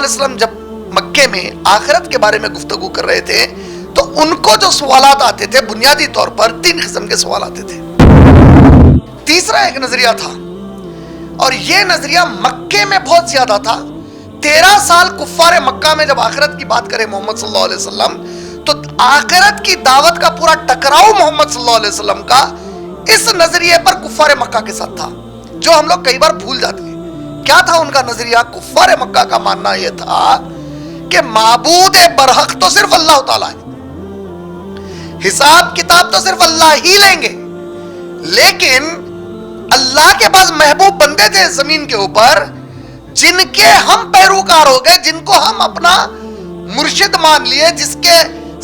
علیہ وسلم جب مکے میں آخرت کے بارے میں گفتگو کر رہے تھے تو ان کو جو سوالات آتے تھے بنیادی طور پر 3 قسم کے سوال آتے تھے. تیسرا ایک نظریہ تھا اور یہ نظریہ مکے میں بہت زیادہ تھا. 13 سال کفار مکہ میں جب آخرت کی بات کرے محمد صلی اللہ علیہ وسلم تو آخرت کی دعوت کا پورا ٹکراؤ محمد صلی اللہ علیہ وسلم کا اس نظریے پر کفار مکہ کے ساتھ تھا, جو ہم لوگ کئی بار بھول جاتے ہیں. کیا تھا ان کا نظریہ؟ کفار مکہ کا ماننا یہ تھا کہ معبود برحق تو صرف اللہ تعالیٰ ہے, حساب کتاب تو صرف اللہ ہی لیں گے, لیکن اللہ کے پاس محبوب بندے تھے زمین کے اوپر جن کے ہم پیروکار ہو گئے, جن کو ہم اپنا مرشد مان لیے, جس کے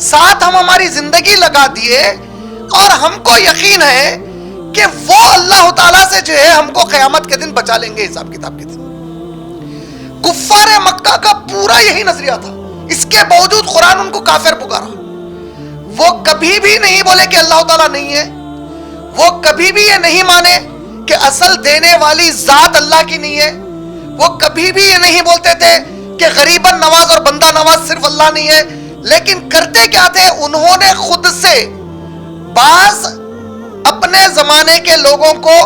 ساتھ ہم ہماری زندگی لگا دیے, اور ہم کو یقین ہے کہ وہ اللہ تعالیٰ سے جو ہے ہم کو قیامت کے دن بچا لیں گے, حساب کتاب کے دن. کفار مکہ کا پورا یہی نظریہ تھا. اس کے باوجود قرآن ان کو کافر پکارا. وہ کبھی بھی نہیں بولے کہ اللہ تعالیٰ نہیں ہے, وہ کبھی بھی یہ نہیں مانے کہ اصل دینے والی ذات اللہ کی نہیں ہے, وہ کبھی بھی یہ نہیں بولتے تھے کہ غریباً نواز اور بندہ نواز صرف اللہ نہیں ہے. لیکن کرتے کیا تھے؟ انہوں نے خود سے بعض اپنے زمانے کے لوگوں کو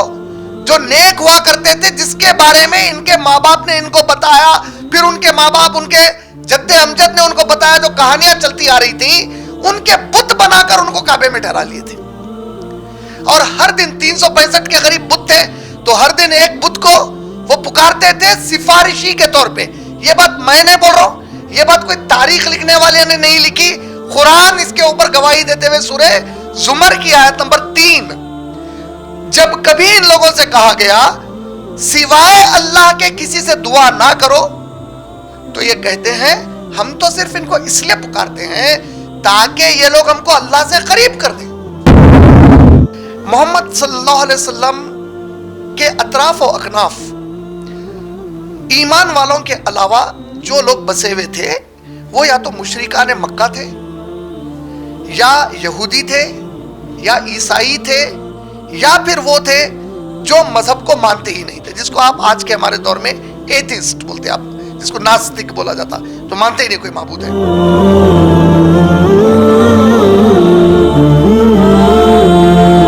جو نیک ہوا کرتے تھے, جس کے بارے میں ان کے ماں باپ نے ان کو بتایا, پھر ان کے ماں باپ ان کے جد امجد نے ان کو بتایا, جو کہانیاں چلتی آ رہی تھیں, ان کے بت بنا کر ان کو کعبے میں ٹھہرا لیے تھے. اور ہر دن 365 کے قریب بت تھے, تو ہر دن ایک بت کو وہ پکارتے تھے سفارشی کے طور پہ. یہ بات میں نے بول رہا ہوں, یہ بات کوئی تاریخ لکھنے والے نے نہیں لکھی, قرآن اس کے اوپر گواہی دیتے ہوئے سورہ زمر کی آیت نمبر 3, جب کبھی ان لوگوں سے کہا گیا سوائے اللہ کے کسی سے دعا نہ کرو, تو یہ کہتے ہیں ہم تو صرف ان کو اس لیے پکارتے ہیں تاکہ یہ لوگ ہم کو اللہ سے قریب کر دیں. محمد صلی اللہ علیہ وسلم کے اطراف و اکناف ایمان والوں کے علاوہ جو لوگ بسے ہوئے تھے وہ یا تو مشرکان مکہ تھے, یا یہودی تھے, یا عیسائی تھے, یا پھر وہ تھے جو مذہب کو مانتے ہی نہیں تھے, جس کو آپ آج کے ہمارے دور میں ایتھسٹ بولتے ہیں, آپ جس کو ناستک بولا جاتا, تو مانتے ہی نہیں کوئی معبود ہے.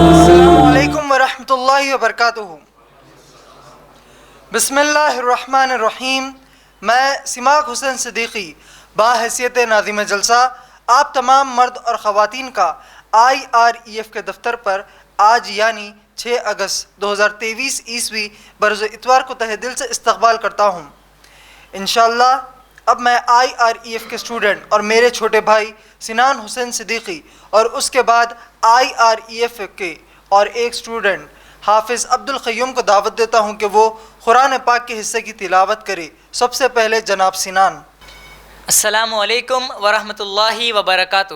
السلام علیکم ورحمۃ اللہ وبرکاتہ. بسم اللہ الرحمن الرحیم. میں سماک حسین صدیقی باحیثیت ناظم جلسہ آپ تمام مرد اور خواتین کا IREF کے دفتر پر آج یعنی 6 اگست 2023 عیسوی بروز اتوار کو تہہ دل سے استقبال کرتا ہوں. انشاءاللہ اب میں IREF کے اسٹوڈنٹ اور میرے چھوٹے بھائی سنان حسین صدیقی اور اس کے بعد IREF کے اور ایک اسٹوڈنٹ حافظ عبد القیوم کو دعوت دیتا ہوں کہ وہ قرآن پاک کے حصے کی تلاوت کرے. سب سے پہلے جناب سنان. السلام علیکم ورحمۃ اللہ وبرکاتہ.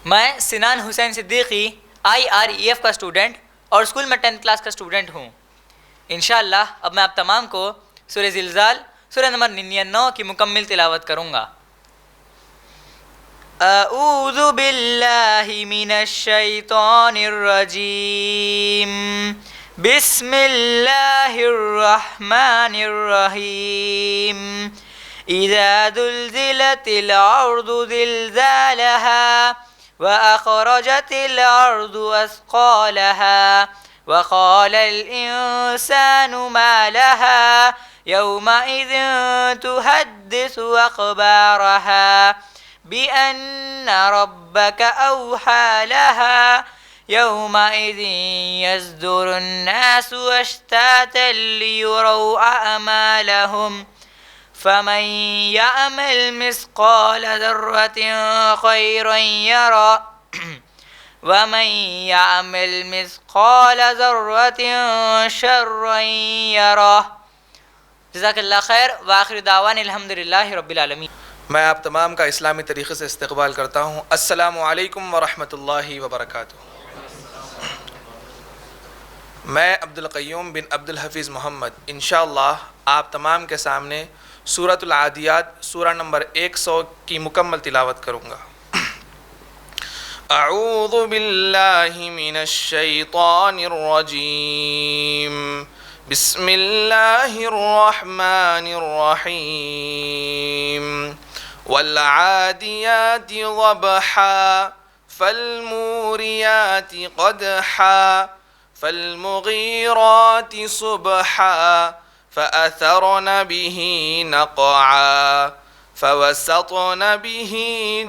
میں سنان حسین صدیقی IREF کا اسٹوڈنٹ اور اسکول میں 10th کلاس کا اسٹوڈنٹ ہوں. انشاءاللہ اب میں آپ تمام کو سورہ زلزال سورہ نمبر 99 کی مکمل تلاوت کروں گا. اعوذ باللہ من الشیطان الرجیم. بسم اللہ الرحمن الرحیم. اذا زلزلت الارض زلزالها وأخرجت الأرض أثقالها وقال الإنسان ما لها يومئذ تحدث أخبارها بأن ربك أوحى لها يومئذ يصدر الناس أشتاتا ليروا أعمالهم فمن يعمل مثقال ذرة خيرا يره ومن يعمل مثقال ذرة شرا يره. جزاک اللہ خیر. وآخر دعوان الحمدللہ رب العالمین. میں آپ تمام کا اسلامی طریقے سے استقبال کرتا ہوں. السلام علیکم ورحمۃ اللہ وبرکاتہ. میں عبد القیوم بن عبد الحفیظ محمد انشاءاللہ آپ تمام کے سامنے سورۃ العادیات سورہ نمبر 100 کی مکمل تلاوت کروں گا. اعوذ باللہ من الشیطان الرجیم. بسم اللہ الرحمن الرحیم والعادیات ضبحا فالموریات قدحا فالمغیرات صبحا فأثرن به نقعا فوسطن به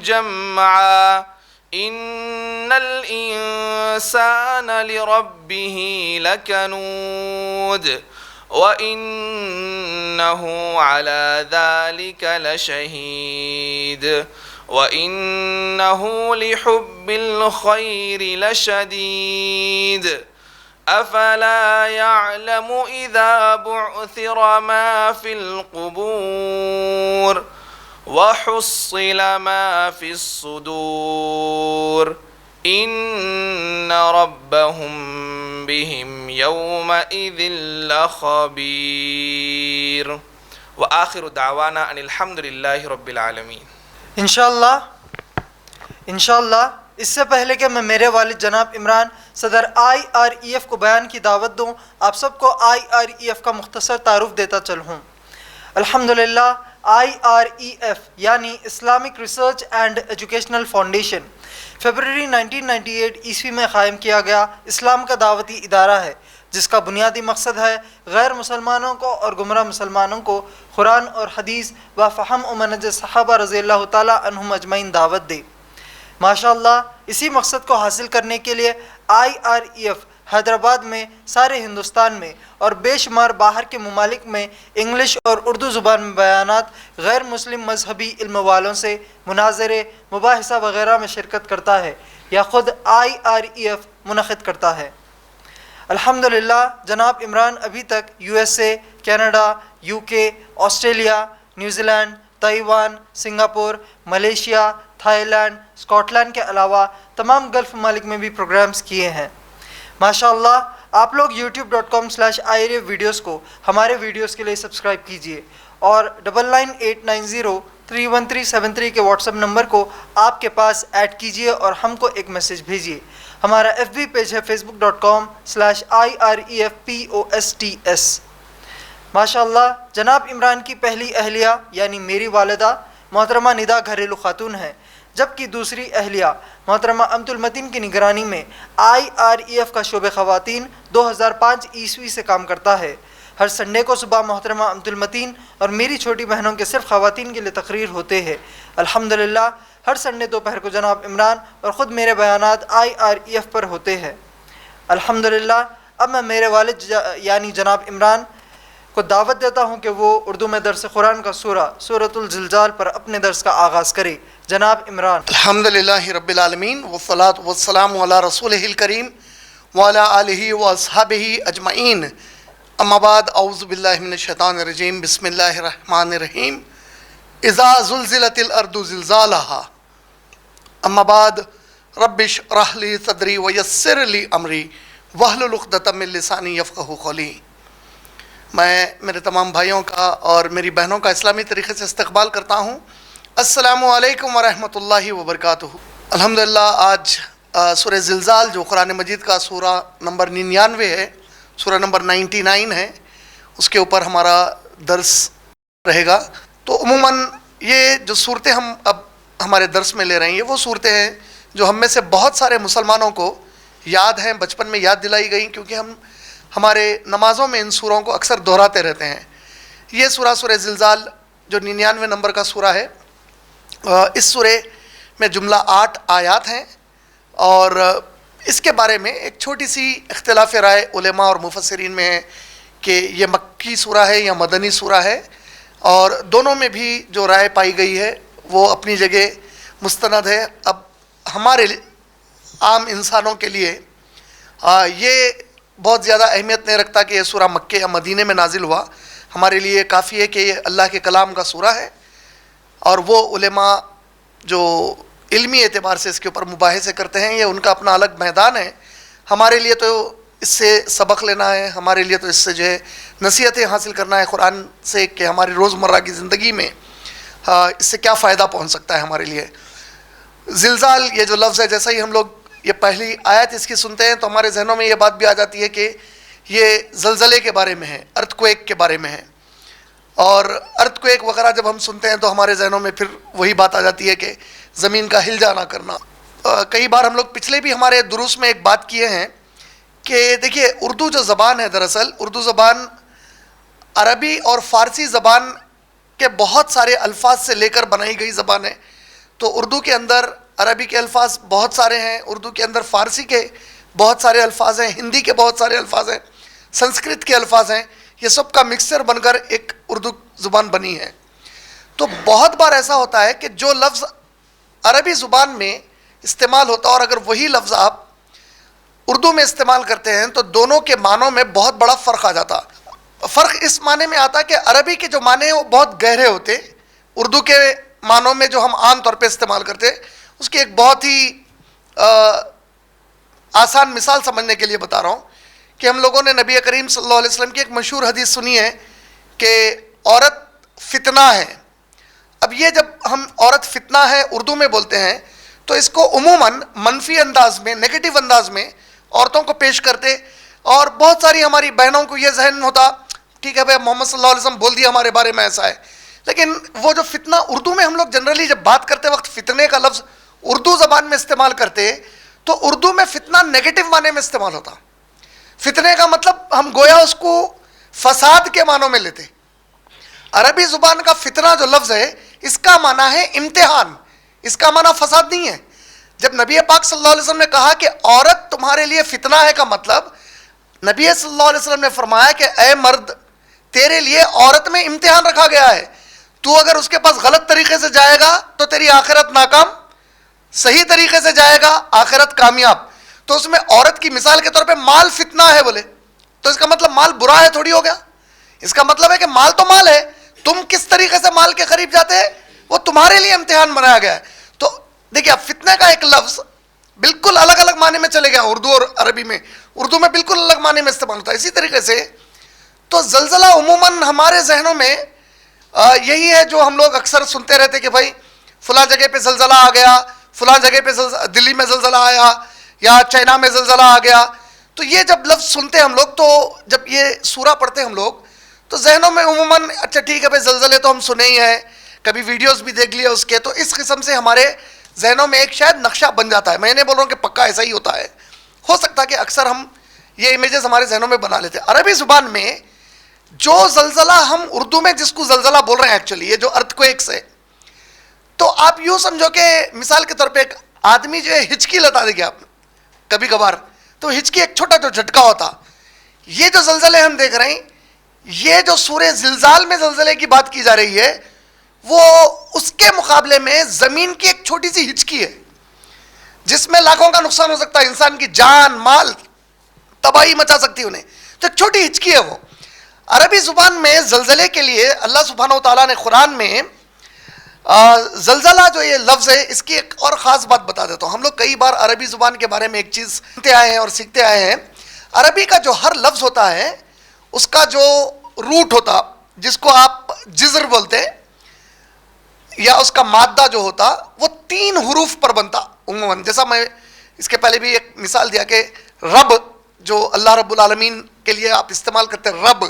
جمعا إن الإنسان لربه لكنود وإنه على ذلك لشهيد وإنه لحب الخير لشديد أفلا يعلم إذا بعثر ما في القبور وحصل ما في الصدور إن ربهم بهم يومئذ لخبير وآخر دعوانا أن الحمد لله رب العالمين. انشاءاللہ اس سے پہلے کہ میں میرے والد جناب عمران صدر IREF کو بیان کی دعوت دوں، آپ سب کو IREF کا مختصر تعارف دیتا چلوں. الحمدللہ IREF یعنی Islamic research and educational foundation February 1998 عیسوی میں قائم کیا گیا اسلام کا دعوتی ادارہ ہے، جس کا بنیادی مقصد ہے غیر مسلمانوں کو اور گمراہ مسلمانوں کو قرآن اور حدیث و فہم و منہج صحابہ رضی اللہ تعالیٰ عنہم اجمعین دعوت دے. ماشاءاللہ اسی مقصد کو حاصل کرنے کے لیے IREF حیدرآباد میں، سارے ہندوستان میں اور بے شمار باہر کے ممالک میں انگلش اور اردو زبان میں بیانات، غیر مسلم مذہبی علم والوں سے مناظرے، مباحثہ وغیرہ میں شرکت کرتا ہے یا خود IREF منعقد کرتا ہے. الحمدللہ جناب عمران ابھی تک USA، Canada, UK، Australia, New Zealand, Taiwan, Singapore, Malaysia, Thailand, Scotland کے علاوہ تمام گلف ممالک میں بھی پروگرامز کیے ہیں. ماشاءاللہ آپ لوگ youtube.com/IREF ویڈیوز کو ہمارے ویڈیوز کے لیے سبسکرائب کیجئے اور 9989031373 کے واٹس ایپ نمبر کو آپ کے پاس ایڈ کیجئے اور ہم کو ایک میسیج بھیجئے. ہمارا FB پیج ہے facebook.com/IREFPOSTS. ماشاءاللہ جناب عمران کی پہلی اہلیہ یعنی میری والدہ محترمہ ندا گھریلو خاتون ہیں، جبکہ دوسری اہلیہ محترمہ امت المتین کی نگرانی میں IREF کا شعبہ خواتین 2005 عیسوی سے کام کرتا ہے. ہر سنڈے کو صبح محترمہ امت المتین اور میری چھوٹی بہنوں کے صرف خواتین کے لیے تقریر ہوتے ہیں. الحمدللہ ہر سنڈے دوپہر کو جناب عمران اور خود میرے بیانات IREF پر ہوتے ہیں. الحمدللہ اب میں میرے والد یعنی جناب عمران کو دعوت دیتا ہوں کہ وہ اردو میں درس قرآن کا سورۃ الزلزال پر اپنے درس کا آغاز کرے. جناب عمران. الحمدللہ رب العالمین والصلاة والسلام علی رسولہ الکریم وعلی آلہ واصحابہ اجمعین. اما بعد اعوذ باللہ من الشیطان الرجیم. بسم اللہ الرحمن الرحیم. اذا زلزلت الارض زلزالہا. اما بعد رب اشرح لی صدری ویسر لی امری واحلل عقدۃ من لسانی یفقہوا قولی. میں میرے تمام بھائیوں کا اور میری بہنوں کا اسلامی طریقے سے استقبال کرتا ہوں. السلام علیکم ورحمۃ اللہ وبرکاتہ. الحمدللہ آج سورہ زلزال جو قرآن مجید کا سورہ نمبر 99 ہے، سورہ نمبر 99 ہے، اس کے اوپر ہمارا درس رہے گا. تو عموماً یہ جو صورتیں ہم اب ہمارے درس میں لے رہے ہیں، یہ وہ صورتیں ہیں جو ہم میں سے بہت سارے مسلمانوں کو یاد ہیں، بچپن میں یاد دلائی گئیں، کیونکہ ہم ہمارے نمازوں میں ان سوروں کو اکثر دہراتے رہتے ہیں. یہ سورہ زلزال جو 99 نمبر کا سورہ ہے، اس سورے میں جملہ 8 آیات ہیں اور اس کے بارے میں ایک چھوٹی سی اختلاف رائے علماء اور مفسرین میں ہے کہ یہ مکی سورہ ہے یا مدنی سورہ ہے، اور دونوں میں بھی جو رائے پائی گئی ہے وہ اپنی جگہ مستند ہے. اب ہمارے عام انسانوں کے لیے یہ بہت زیادہ اہمیت نہیں رکھتا کہ یہ سورہ مکے یا مدینے میں نازل ہوا. ہمارے لیے کافی ہے کہ یہ اللہ کے کلام کا سورہ ہے، اور وہ علماء جو علمی اعتبار سے اس کے اوپر مباحثے کرتے ہیں، یہ ان کا اپنا الگ میدان ہے. ہمارے لیے تو اس سے سبق لینا ہے، ہمارے لیے تو اس سے جو ہے نصیحتیں حاصل کرنا ہے قرآن سے کہ ہماری روزمرہ کی زندگی میں اس سے کیا فائدہ پہنچ سکتا ہے ہمارے لیے. زلزال یہ جو لفظ ہے، جیسا ہی ہم لوگ یہ پہلی آیت اس کی سنتے ہیں تو ہمارے ذہنوں میں یہ بات بھی آ جاتی ہے کہ یہ زلزلے کے بارے میں ہے، ارتھ کویک کے بارے میں ہے. اور ارتھ کویک وغیرہ جب ہم سنتے ہیں تو ہمارے ذہنوں میں پھر وہی بات آ جاتی ہے کہ زمین کا ہل جانا کرنا. کئی بار ہم لوگ پچھلے بھی ہمارے دروس میں ایک بات کیے ہیں کہ دیکھیے اردو جو زبان ہے، دراصل اردو زبان عربی اور فارسی زبان کے بہت سارے الفاظ سے لے کر بنائی گئی زبان ہے. تو اردو کے اندر عربی کے الفاظ بہت سارے ہیں، اردو کے اندر فارسی کے بہت سارے الفاظ ہیں، ہندی کے بہت سارے الفاظ ہیں، سنسکرت کے الفاظ ہیں. یہ سب کا مکسچر بن کر ایک اردو زبان بنی ہے. تو بہت بار ایسا ہوتا ہے کہ جو لفظ عربی زبان میں استعمال ہوتا ہے اور اگر وہی لفظ آپ اردو میں استعمال کرتے ہیں تو دونوں کے معنوں میں بہت بڑا فرق آ جاتا. فرق اس معنی میں آتا کہ عربی کے جو معنی ہیں وہ بہت گہرے ہوتے، اردو کے معنوں میں جو ہم عام طور پہ استعمال کرتے اس کی ایک بہت ہی آسان مثال سمجھنے کے لیے بتا رہا ہوں کہ ہم لوگوں نے نبی کریم صلی اللہ علیہ وسلم کی ایک مشہور حدیث سنی ہے کہ عورت فتنہ ہے. اب یہ جب ہم عورت فتنہ ہے اردو میں بولتے ہیں تو اس کو عموماً منفی انداز میں، نیگیٹو انداز میں عورتوں کو پیش کرتے، اور بہت ساری ہماری بہنوں کو یہ ذہن ہوتا ٹھیک ہے بھائی محمد صلی اللہ علیہ وسلم بول دیا ہمارے بارے میں ایسا ہے. لیکن وہ جو فتنہ اردو میں ہم لوگ جنرلی جب بات کرتے وقت فتنے کا لفظ اردو زبان میں استعمال کرتے تو اردو میں فتنہ نیگیٹو معنی میں استعمال ہوتا. فتنے کا مطلب ہم گویا اس کو فساد کے معنوں میں لیتے. عربی زبان کا فتنہ جو لفظ ہے اس کا معنی ہے امتحان، اس کا معنی فساد نہیں ہے. جب نبی پاک صلی اللہ علیہ وسلم نے کہا کہ عورت تمہارے لیے فتنہ ہے کا مطلب نبی صلی اللہ علیہ وسلم نے فرمایا کہ اے مرد تیرے لیے عورت میں امتحان رکھا گیا ہے، تو اگر اس کے پاس غلط طریقے سے جائے گا تو تیری آخرت ناکام، صحیح طریقے سے جائے گا آخرت کامیاب. تو اس میں عورت کی مثال کے طور پہ مال فتنہ ہے بولے تو اس کا مطلب مال برا ہے تھوڑی ہو گیا. اس کا مطلب ہے کہ مال تو مال ہے، تم کس طریقے سے مال کے قریب جاتے ہیں وہ تمہارے لیے امتحان بنایا گیا ہے. تو دیکھیے اب فتنے کا ایک لفظ بالکل الگ الگ معنی میں چلے گیا اردو اور عربی میں، اردو میں بالکل الگ معنی میں استعمال ہوتا ہے. اسی طریقے سے تو زلزلہ عموماً ہمارے ذہنوں میں یہی ہے جو ہم لوگ اکثر سنتے رہتے کہ بھائی فلاں جگہ پہ زلزلہ آ گیا، فلاں جگہ پہ دلی میں زلزلہ آیا یا چائنا میں زلزلہ آ گیا. تو یہ جب لفظ سنتے ہم لوگ تو جب یہ سورہ پڑھتے ہم لوگ تو ذہنوں میں عموماً اچھا ٹھیک ہے بھائی زلزلے تو ہم سنے ہی ہیں، کبھی ویڈیوز بھی دیکھ لیے اس کے، تو اس قسم سے ہمارے ذہنوں میں ایک شاید نقشہ بن جاتا ہے. میں نہیں بول رہا ہوں کہ پکا ایسا ہی ہوتا ہے، ہو سکتا ہے کہ اکثر ہم یہ امیجز ہمارے ذہنوں میں بنا لیتے. عربی زبان میں جو زلزلہ ہم اردو میں جس کو زلزلہ بول رہے ہیں ایکچولی یہ جو ارتھ کویکس ہے، تو آپ یوں سمجھو کہ مثال کے طور پہ ایک آدمی جو ہے ہچکی لتا دے گا آپ کبھی کبھار، تو ہچکی ایک چھوٹا جو جھٹکا ہوتا. یہ جو زلزلے ہم دیکھ رہے ہیں، یہ جو سورہ زلزال میں زلزلے کی بات کی جا رہی ہے وہ اس کے مقابلے میں زمین کی ایک چھوٹی سی ہچکی ہے جس میں لاکھوں کا نقصان ہو سکتا ہے، انسان کی جان مال تباہی مچا سکتی ہے انہیں. تو ایک چھوٹی ہچکی ہے وہ. عربی زبان میں زلزلے کے لیے اللہ سبحانہ و تعالیٰ نے قرآن میں زلزلہ جو یہ لفظ ہے اس کی ایک اور خاص بات بتا دیتا ہوں. ہم لوگ کئی بار عربی زبان کے بارے میں ایک چیز سنتے آئے ہیں اور سیکھتے آئے ہیں. عربی کا جو ہر لفظ ہوتا ہے اس کا جو روٹ ہوتا جس کو آپ جذر بولتے ہیں یا اس کا مادہ جو ہوتا وہ 3 حروف پر بنتا عموماً. جیسا میں اس کے پہلے بھی ایک مثال دیا کہ رب جو اللہ رب العالمین کے لیے آپ استعمال کرتے ہیں رب،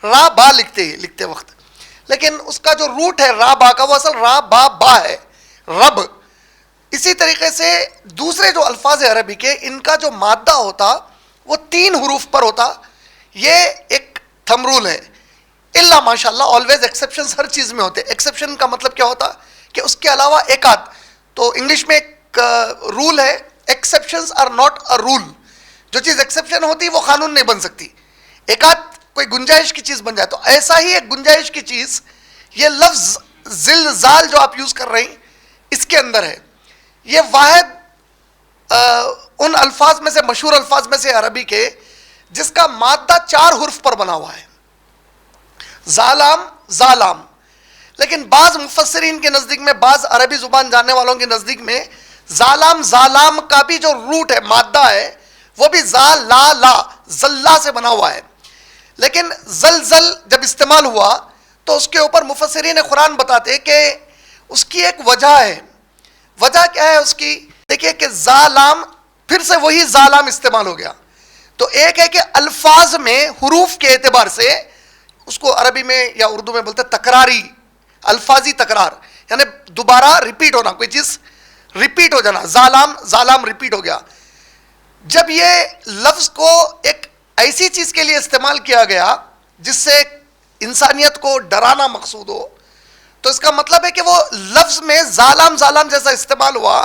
را با لکھتے وقت، لیکن اس کا جو روٹ ہے را با کا وہ اصل را با با ہے رب. اسی طریقے سے دوسرے جو الفاظ ہیں عربی کے ان کا جو مادہ ہوتا وہ 3 حروف پر ہوتا. یہ ایک تھم رول ہے. اللہ ماشاء اللہ آلویز ایکسیپشنز ہر چیز میں ہوتے. ایکسیپشن کا مطلب کیا ہوتا کہ اس کے علاوہ ایک آدھ، تو انگلش میں ایک رول ہے exceptions are not a rule. جو چیز ایکسیپشن ہوتی وہ قانون نہیں بن سکتی، ایک آدھ کوئی گنجائش کی چیز بن جائے. تو ایسا ہی ایک گنجائش کی چیز یہ لفظ زلزال جو آپ یوز کر رہے ہیں اس کے اندر ہے. یہ واحد ان الفاظ میں سے مشہور الفاظ میں سے عربی کے جس کا مادہ 4 حرف پر بنا ہوا ہے، زالام زالام. لیکن بعض مفسرین کے نزدیک میں، بعض عربی زبان جاننے والوں کے نزدیک میں زالام زالام کا بھی جو روٹ ہے مادہ ہے وہ بھی زال لا لا زلہ سے بنا ہوا ہے. لیکن زلزل جب استعمال ہوا تو اس کے اوپر مفسرین قرآن بتاتے کہ اس کی ایک وجہ ہے. وجہ کیا ہے اس کی؟ دیکھیے کہ زالام پھر سے وہی زالام استعمال ہو گیا. تو ایک ہے کہ الفاظ میں حروف کے اعتبار سے اس کو عربی میں یا اردو میں بولتے ہیں تکراری، الفاظی تکرار، یعنی دوبارہ ریپیٹ ہونا، کوئی چیز ریپیٹ ہو جانا. زالام زالام ریپیٹ ہو گیا. جب یہ لفظ کو ایک ایسی چیز کے لیے استعمال کیا گیا جس سے انسانیت کو ڈرانا مقصود ہو، تو اس کا مطلب ہے کہ وہ لفظ میں زالام زالام جیسا استعمال ہوا،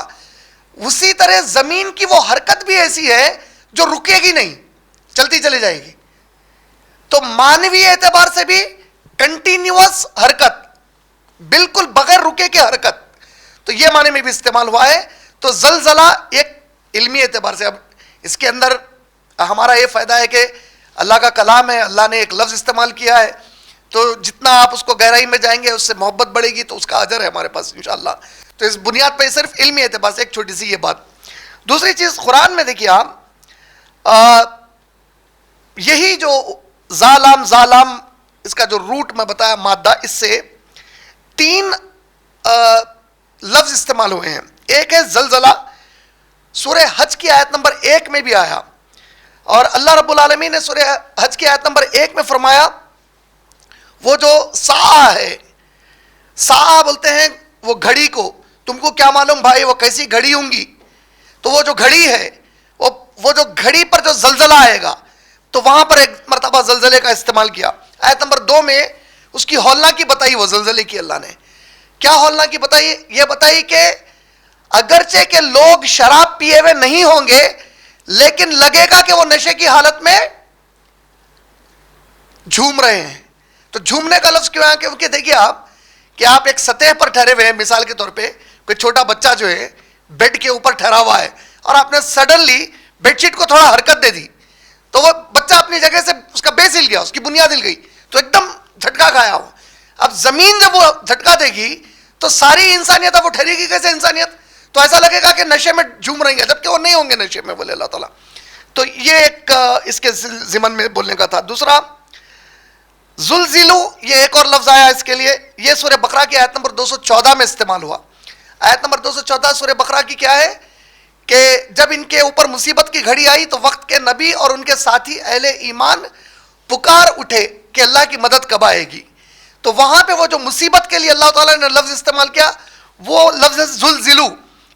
اسی طرح زمین کی وہ حرکت بھی ایسی ہے جو رکے گی نہیں، چلتی چلی جائے گی. تو مانوی اعتبار سے بھی کنٹینیوس حرکت، بالکل بغیر رکے کی حرکت، تو یہ معنی میں بھی استعمال ہوا ہے. تو زلزلہ ایک علمی اعتبار سے، اب اس کے اندر ہمارا یہ فائدہ ہے کہ اللہ کا کلام ہے، اللہ نے ایک لفظ استعمال کیا ہے، تو جتنا آپ اس کو گہرائی میں جائیں گے اس سے محبت بڑھے گی، تو اس کا اجر ہے ہمارے پاس انشاءاللہ. تو اس بنیاد پہ صرف علمی اعتبار سے ایک چھوٹی سی یہ بات. دوسری چیز قرآن میں دیکھیے آپ، یہی جو زالام زالام اس کا جو روٹ میں بتایا مادہ، اس سے 3 لفظ استعمال ہوئے ہیں. ایک ہے زلزلہ، سورہ حج کی آیت نمبر 1 میں بھی آیا، اور اللہ رب العالمین نے سورہ حج کی آیت نمبر 1 میں فرمایا وہ جو ساعہ ہے، ساعہ بولتے ہیں وہ گھڑی کو، تم کو کیا معلوم بھائی وہ کیسی گھڑی ہوں گی، تو وہ جو گھڑی ہے وہ جو گھڑی پر جو زلزلہ آئے گا، تو وہاں پر ایک مرتبہ زلزلے کا استعمال کیا. آیت نمبر 2 میں اس کی ہولناکی بتائی، وہ زلزلے کی اللہ نے کیا ہولناکی بتائی، یہ بتائی کہ اگرچہ کہ لوگ شراب پیے ہوئے نہیں ہوں گے، لیکن لگے گا کہ وہ نشے کی حالت میں جھوم رہے ہیں. تو جھومنے کا لفظ کیوں ہے؟ کیونکہ دیکھیے آپ کہ آپ ایک سطح پر ٹھہرے ہوئے ہیں، مثال کے طور پہ کوئی چھوٹا بچہ جو ہے بیڈ کے اوپر ٹھہرا ہوا ہے، اور آپ نے سڈنلی بیڈ شیٹ کو تھوڑا حرکت دے دی، تو وہ بچہ اپنی جگہ سے اس کا بیس ہل گیا، اس کی بنیاد ہل گئی، تو ایک دم جھٹکا کھایا ہو. اب زمین جب وہ جھٹکا دے گی تو ساری انسانیت اب وہ ٹھہرے گی کیسے انسانیت؟ تو ایسا لگے گا کہ نشے میں جھوم رہی ہے، جبکہ وہ نہیں ہوں گے نشے میں، بولے اللہ تعالیٰ. تو یہ ایک اس کے ضمن میں بولنے کا تھا. دوسرا زلزلو، یہ ایک اور لفظ آیا اس کے لیے، یہ سورہ بقرہ کی آیت نمبر 214 میں استعمال ہوا. آیت نمبر 214 سورہ بقرہ کی کیا ہے کہ جب ان کے اوپر مصیبت کی گھڑی آئی تو وقت کے نبی اور ان کے ساتھی اہل ایمان پکار اٹھے کہ اللہ کی مدد کب آئے گی. تو وہاں پہ وہ جو مصیبت کے لیے اللہ تعالیٰ نے لفظ استعمال کیا، وہ لفظ زلزلو،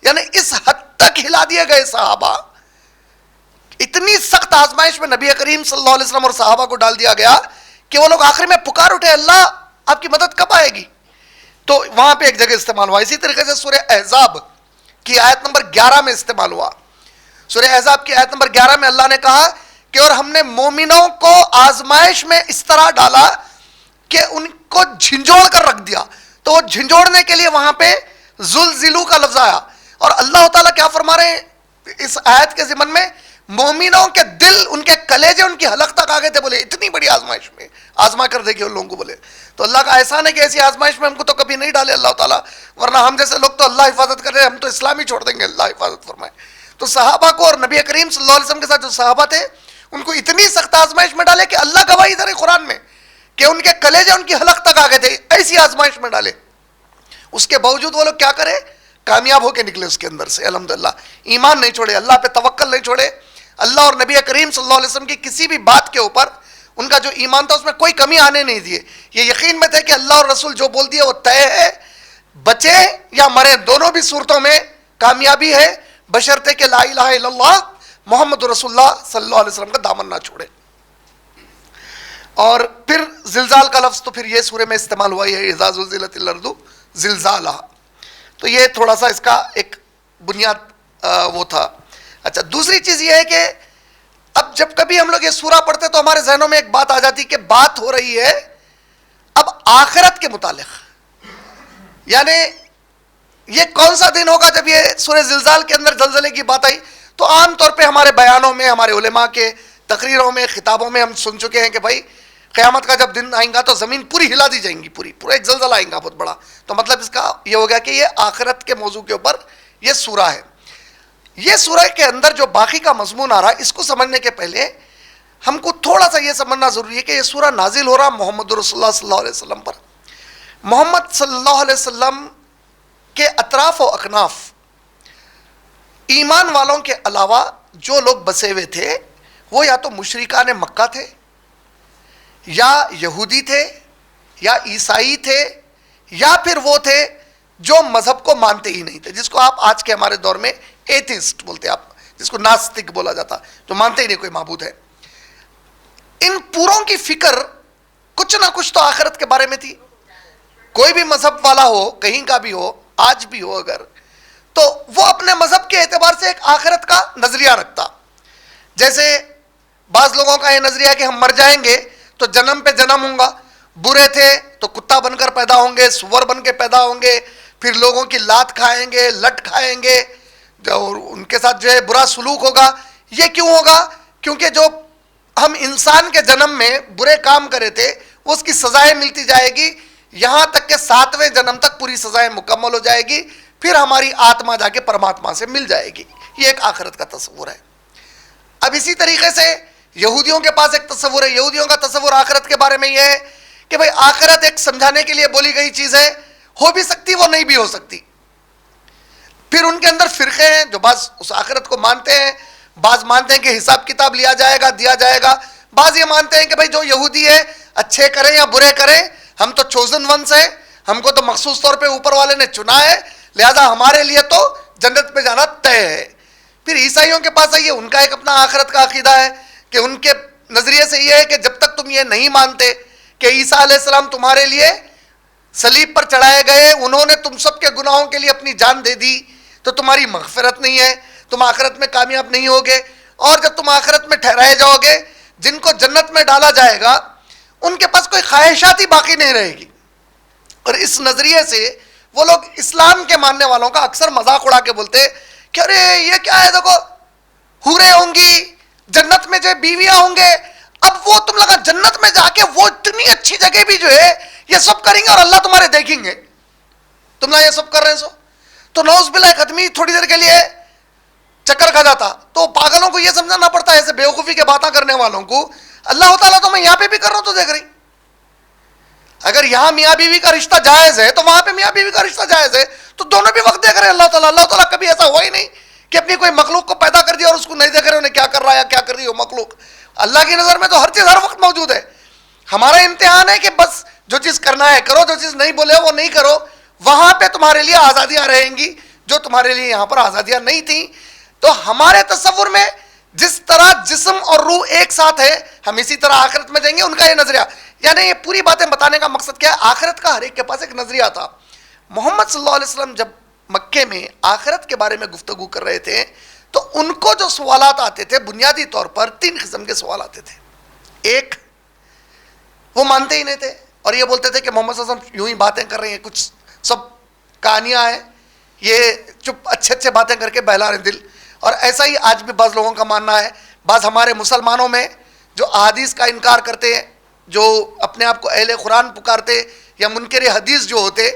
یعنی اس حد تک ہلا دیے گئے صحابہ، اتنی سخت آزمائش میں نبی کریم صلی اللہ علیہ وسلم اور صحابہ کو ڈال دیا گیا کہ وہ لوگ آخر میں پکار اٹھے اللہ آپ کی مدد کب آئے گی. تو وہاں پہ ایک جگہ استعمال ہوا. اسی طریقے سے سورہ احزاب کی آیت نمبر 11 میں استعمال ہوا. سورہ احزاب کی آیت نمبر 11 میں اللہ نے کہا کہ اور ہم نے مومنوں کو آزمائش میں اس طرح ڈالا کہ ان کو جھنجھوڑ کر رکھ دیا. تو وہ جھنجھوڑنے کے لیے وہاں پہ زلزلو کا لفظ آیا. اور اللہ تعالیٰ کیا فرما رہے ہیں اس آیت کے ضمن میں، مومنوں کے دل، ان کے کلیجے ان کی حلق تک آگے تھے، بولے اتنی بڑی آزمائش میں آزما کر دیکھے ان لوگوں کو. بولے تو اللہ کا احسان ہے کہ ایسی آزمائش میں ہم کو تو کبھی نہیں ڈالے اللہ تعالیٰ، ورنہ ہم جیسے لوگ تو اللہ حفاظت کر رہے ہیں، ہم تو اسلام ہی چھوڑ دیں گے، اللہ حفاظت فرمائے. تو صحابہ کو اور نبی کریم صلی اللہ علیہ وسلم کے ساتھ جو صحابہ تھے ان کو اتنی سخت آزمائش میں ڈالے کہ اللہ گواہی دے رہے قرآن میں کہ ان کے کلیجے ان کی حلق تک آگے تھے، ایسی آزمائش میں ڈالے. اس کے باوجود وہ لوگ کیا کرے، کامیاب ہو کے نکلے اس کے اندر سے الحمدللہ. ایمان نہیں چھوڑے، اللہ پہ توکل نہیں چھوڑے، اللہ اور نبی کریم صلی اللہ علیہ وسلم کی کسی بھی بات کے اوپر ان کا جو ایمان تھا اس میں کوئی کمی آنے نہیں دیے. یہ یقین میں تھے کہ اللہ اور رسول جو بول دیے وہ طے ہے، بچے یا مرے دونوں بھی صورتوں میں کامیابی ہے، بشرطے کہ لا الہ الا اللہ محمد رسول اللہ صلی اللہ علیہ وسلم کا دامن نہ چھوڑے. اور پھر زلزال کا لفظ تو پھر یہ سورہ میں استعمال ہوا ہے، اذا زلزلت الارض زلزالها. تو یہ تھوڑا سا اس کا ایک بنیاد وہ تھا. اچھا، دوسری چیز یہ ہے کہ اب جب کبھی ہم لوگ یہ سورہ پڑھتے تو ہمارے ذہنوں میں ایک بات آ جاتی کہ بات ہو رہی ہے اب آخرت کے متعلق، یعنی یہ کون سا دن ہوگا جب یہ سورہ زلزال کے اندر زلزلے کی بات آئی. تو عام طور پہ ہمارے بیانوں میں، ہمارے علماء کے تقریروں میں، خطابوں میں ہم سن چکے ہیں کہ بھائی قیامت کا جب دن آئیں گا تو زمین پوری ہلا دی جائیں گی، پورا ایک زلزلہ آئیں گا بہت بڑا. تو مطلب اس کا یہ ہو گیا کہ یہ آخرت کے موضوع کے اوپر یہ سورہ ہے. یہ سورہ کے اندر جو باقی کا مضمون آ رہا ہے اس کو سمجھنے کے پہلے ہم کو تھوڑا سا یہ سمجھنا ضروری ہے کہ یہ سورہ نازل ہو رہا محمد رسول اللہ صلی اللہ علیہ وسلم پر. محمد صلی اللہ علیہ وسلم کے اطراف و اکناف ایمان والوں کے علاوہ جو لوگ بسے ہوئے تھے وہ یا تو مشرکان مکہ تھے, یا یہودی تھے, یا عیسائی تھے, یا پھر وہ تھے جو مذہب کو مانتے ہی نہیں تھے, جس کو آپ آج کے ہمارے دور میں ایتھسٹ بولتے ہیں, آپ جس کو ناستک بولا جاتا, جو مانتے ہی نہیں کوئی معبود ہے. ان پوروں کی فکر کچھ نہ کچھ تو آخرت کے بارے میں تھی. کوئی بھی مذہب والا ہو, کہیں کا بھی ہو, آج بھی ہو اگر, تو وہ اپنے مذہب کے اعتبار سے ایک آخرت کا نظریہ رکھتا. جیسے بعض لوگوں کا یہ نظریہ کہ ہم مر جائیں گے تو جنم پہ جنم ہوں گا, برے تھے تو کتا بن کر پیدا ہوں گے, سور بن کے پیدا ہوں گے, پھر لوگوں کی لات کھائیں گے, لٹ کھائیں گے, اور ان کے ساتھ جو ہے برا سلوک ہوگا. یہ کیوں ہوگا؟ کیونکہ جو ہم انسان کے جنم میں برے کام کرے تھے وہ اس کی سزائیں ملتی جائے گی, یہاں تک کہ 7ویں جنم تک پوری سزائیں مکمل ہو جائے گی, پھر ہماری آتما جا کے پرماتما سے مل جائے گی. یہ ایک آخرت کا تصور ہے. اب اسی طریقے سے یہودیوں کے پاس ایک تصور ہے. یہودیوں کا تصور آخرت کے بارے میں یہ ہے کہ بھئی آخرت ایک سمجھانے کے لیے بولی گئی چیز ہے, ہو بھی سکتی وہ نہیں بھی ہو سکتی. پھر ان کے اندر فرقے ہیں جو بعض اس آخرت کو مانتے ہیں, بعض مانتے ہیں کہ حساب کتاب لیا جائے گا, دیا جائے گا, بعض یہ مانتے ہیں کہ بھئی جو یہودی ہے اچھے کریں یا برے کریں, ہم تو چوزن ونس ہیں, ہم کو تو مخصوص طور پہ اوپر والے نے چنا ہے, لہذا ہمارے لیے تو جنت پہ جانا طے ہے. پھر عیسائیوں کے پاس آئیے, ان کا ایک اپنا آخرت کا عقیدہ ہے کہ ان کے نظریے سے یہ ہے کہ جب تک تم یہ نہیں مانتے کہ عیسیٰ علیہ السلام تمہارے لیے صلیب پر چڑھائے گئے, انہوں نے تم سب کے گناہوں کے لیے اپنی جان دے دی, تو تمہاری مغفرت نہیں ہے, تم آخرت میں کامیاب نہیں ہوگے. اور جب تم آخرت میں ٹھہرائے جاؤ گے, جن کو جنت میں ڈالا جائے گا ان کے پاس کوئی خواہشات ہی باقی نہیں رہے گی. اور اس نظریے سے وہ لوگ اسلام کے ماننے والوں کا اکثر مذاق اڑا کے بولتے کہ ارے یہ کیا ہے, دیکھو حوریں ہوں گی, جنت میں جو بیویاں ہوں گے, اب وہ تم لگا جنت میں جا کے وہ اتنی اچھی جگہ بھی جو ہے یہ سب کریں گے اور اللہ تمہارے دیکھیں گے, تم نہ یہ سب کر رہے سو. تو نوز باللہ ایک آدمی تھوڑی دیر کے لیے چکر کھا جاتا, تو پاگلوں کو یہ سمجھنا پڑتا ہے, ایسے بیوقوفی کے باتیں کرنے والوں کو, اللہ تعالیٰ تو میں یہاں پہ بھی کر رہا ہوں تو دیکھ رہی. اگر یہاں میاں بیوی کا رشتہ جائز ہے تو وہاں پہ میاں بیوی کا رشتہ جائز ہے, تو دونوں بھی وقت دیکھ رہے ہیں اللہ تعالیٰ. اللہ تعالیٰ کبھی ایسا ہوا ہی نہیں کہ اپنی کوئی مخلوق کو پیدا کر دیا اور اس کو نہیں دیکھ رہے انہیں کیا کر رہا ہے یا کیا کر رہی ہے وہ مخلوق. اللہ کی نظر میں تو ہر چیز ہر وقت موجود ہے. ہمارا امتحان ہے کہ بس جو چیز کرنا ہے کرو, جو چیز نہیں بولے وہ نہیں کرو. وہاں پہ تمہارے لیے آزادیاں رہیں گی جو تمہارے لیے یہاں پر آزادیاں نہیں تھیں. تو ہمارے تصور میں جس طرح جسم اور روح ایک ساتھ ہے, ہم اسی طرح آخرت میں جائیں گے. ان کا یہ نظریہ, یعنی یہ پوری باتیں بتانے کا مقصد کیا ہے, آخرت کا ہر ایک کے پاس ایک نظریہ تھا. محمد صلی اللہ علیہ وسلم جب مکے میں آخرت کے بارے میں گفتگو کر رہے تھے تو ان کو جو سوالات آتے تھے بنیادی طور پر 3 قسم کے سوال آتے تھے. ایک, وہ مانتے ہی نہیں تھے اور یہ بولتے تھے کہ محمد صلی اللہ علیہ وسلم یوں ہی باتیں کر رہے ہیں, کچھ سب کہانیاں ہیں, یہ چپ اچھے اچھے باتیں کر کے بہلا رہے دل. اور ایسا ہی آج بھی بعض لوگوں کا ماننا ہے. بعض ہمارے مسلمانوں میں جو احادیث کا انکار کرتے ہیں, جو اپنے آپ کو اہل قرآن پکارتے یا منکر حدیث جو ہوتے,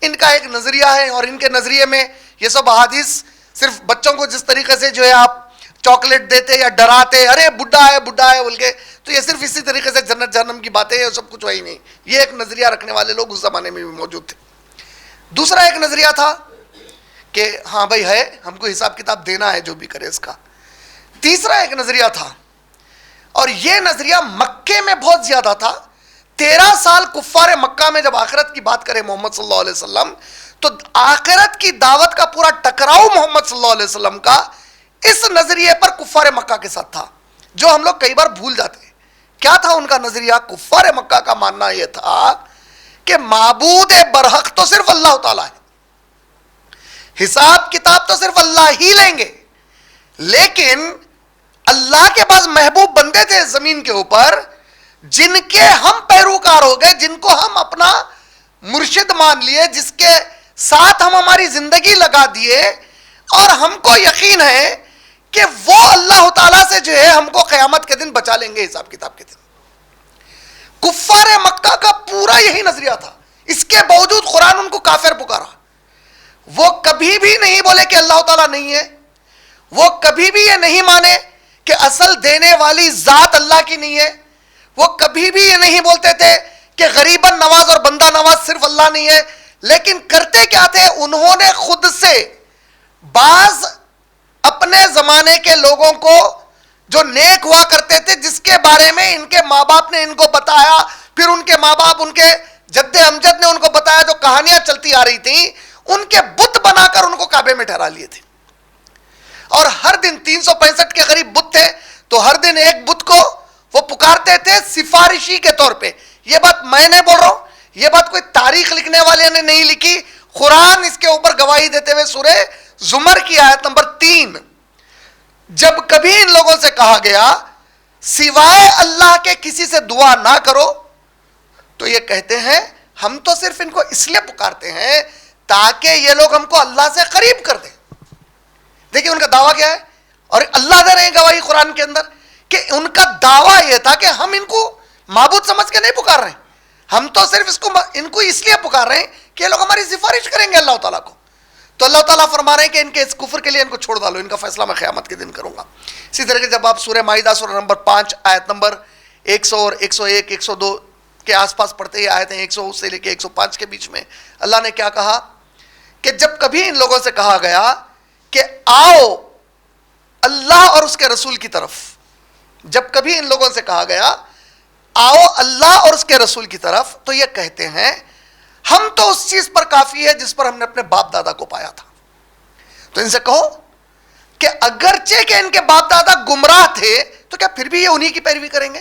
ان کا ایک نظریہ ہے اور ان کے نظریے میں یہ سب احادیث صرف بچوں کو جس طریقے سے جو ہے آپ چاکلیٹ دیتے یا ڈراتے, ارے بڈھا ہے بول کے, تو یہ صرف اسی طریقے سے جنت جہنم کی باتیں ہیں, سب کچھ وہی نہیں. یہ ایک نظریہ رکھنے والے لوگ اس زمانے میں بھی موجود تھے. دوسرا ایک نظریہ تھا کہ ہاں بھائی ہے, ہم کو حساب کتاب دینا ہے جو بھی کرے اس کا. تیسرا ایک نظریہ تھا, اور یہ نظریہ مکے میں بہت زیادہ تھا. 13 سال کفار مکہ میں جب آخرت کی بات کرے محمد صلی اللہ علیہ وسلم, تو آخرت کی دعوت کا پورا ٹکراؤ محمد صلی اللہ علیہ وسلم کا اس نظریے پر کفار مکہ کے ساتھ تھا, جو ہم لوگ کئی بار بھول جاتے ہیں. کیا تھا ان کا نظریہ؟ کفار مکہ کا ماننا یہ تھا کہ معبود برحق تو صرف اللہ تعالیٰ ہے, حساب کتاب تو صرف اللہ ہی لیں گے, لیکن اللہ کے پاس محبوب بندے تھے زمین کے اوپر جن کے ہم پیروکار ہو گئے, جن کو ہم اپنا مرشد مان لیے, جس کے ساتھ ہم ہماری زندگی لگا دیے, اور ہم کو یقین ہے کہ وہ اللہ تعالیٰ سے جو ہے ہم کو قیامت کے دن بچا لیں گے, حساب کتاب کے دن. کفار مکہ کا پورا یہی نظریہ تھا. اس کے باوجود قرآن ان کو کافر پکارا. وہ کبھی بھی نہیں بولے کہ اللہ تعالیٰ نہیں ہے, وہ کبھی بھی یہ نہیں مانے کہ اصل دینے والی ذات اللہ کی نہیں ہے, وہ کبھی بھی یہ نہیں بولتے تھے کہ غریباً نواز اور بندہ نواز صرف اللہ نہیں ہے. لیکن کرتے کیا تھے, انہوں نے خود سے بعض اپنے زمانے کے لوگوں کو جو نیک ہوا کرتے تھے, جس کے بارے میں ان کے ماں باپ نے ان کو بتایا, پھر ان کے ماں باپ, ان کے جد امجد نے ان کو بتایا, جو کہانیاں چلتی آ رہی تھیں, ان کے بت بنا کر ان کو کعبے میں ٹھہرا لیے تھے. اور ہر دن 365 کے قریب بت تھے, تو ہر دن ایک بت کو وہ پکارتے تھے سفارشی کے طور پہ. یہ بات میں نہیں بول رہا ہوں, یہ بات کوئی تاریخ لکھنے والے نے نہیں لکھی, قرآن اس کے اوپر گواہی دیتے ہوئے سورہ زمر کی آیت نمبر 3, جب کبھی ان لوگوں سے کہا گیا سوائے اللہ کے کسی سے دعا نہ کرو, تو یہ کہتے ہیں ہم تو صرف ان کو اس لیے پکارتے ہیں تاکہ یہ لوگ ہم کو اللہ سے قریب کر دیں. دیکھیں ان کا دعویٰ کیا ہے, اور اللہ دے رہے ہیں گواہی قرآن کے اندر کہ ان کا دعویٰ یہ تھا کہ ہم ان کو معبود سمجھ کے نہیں پکار رہے ہیں, ہم تو صرف ان کو اس لیے پکار رہے ہیں کہ یہ لوگ ہماری سفارش کریں گے اللہ تعالیٰ کو. تو اللہ تعالیٰ فرما رہے ہیں کہ ان کے اس کفر کے لیے ان کو چھوڑ ڈالو, ان کا فیصلہ میں قیامت کے دن کروں گا. اسی طرح جب آپ سورہ مائدہ سورہ نمبر 5 آیت نمبر 100 اور 101 102 کے آس پاس پڑھتے ہی آیت ہیں 100 سے لے کے 105 کے بیچ میں, اللہ نے کیا کہا کہ جب کبھی ان لوگوں سے کہا گیا کہ آؤ اللہ اور اس کے رسول کی طرف, جب کبھی ان لوگوں سے کہا گیا آؤ اللہ اور اس کے رسول کی طرف, تو یہ کہتے ہیں ہم تو اس چیز پر کافی ہے جس پر ہم نے اپنے باپ دادا کو پایا تھا. تو ان سے کہو کہ اگرچہ کہ ان کے باپ دادا گمراہ تھے تو کیا پھر بھی یہ انہی کی پیروی کریں گے؟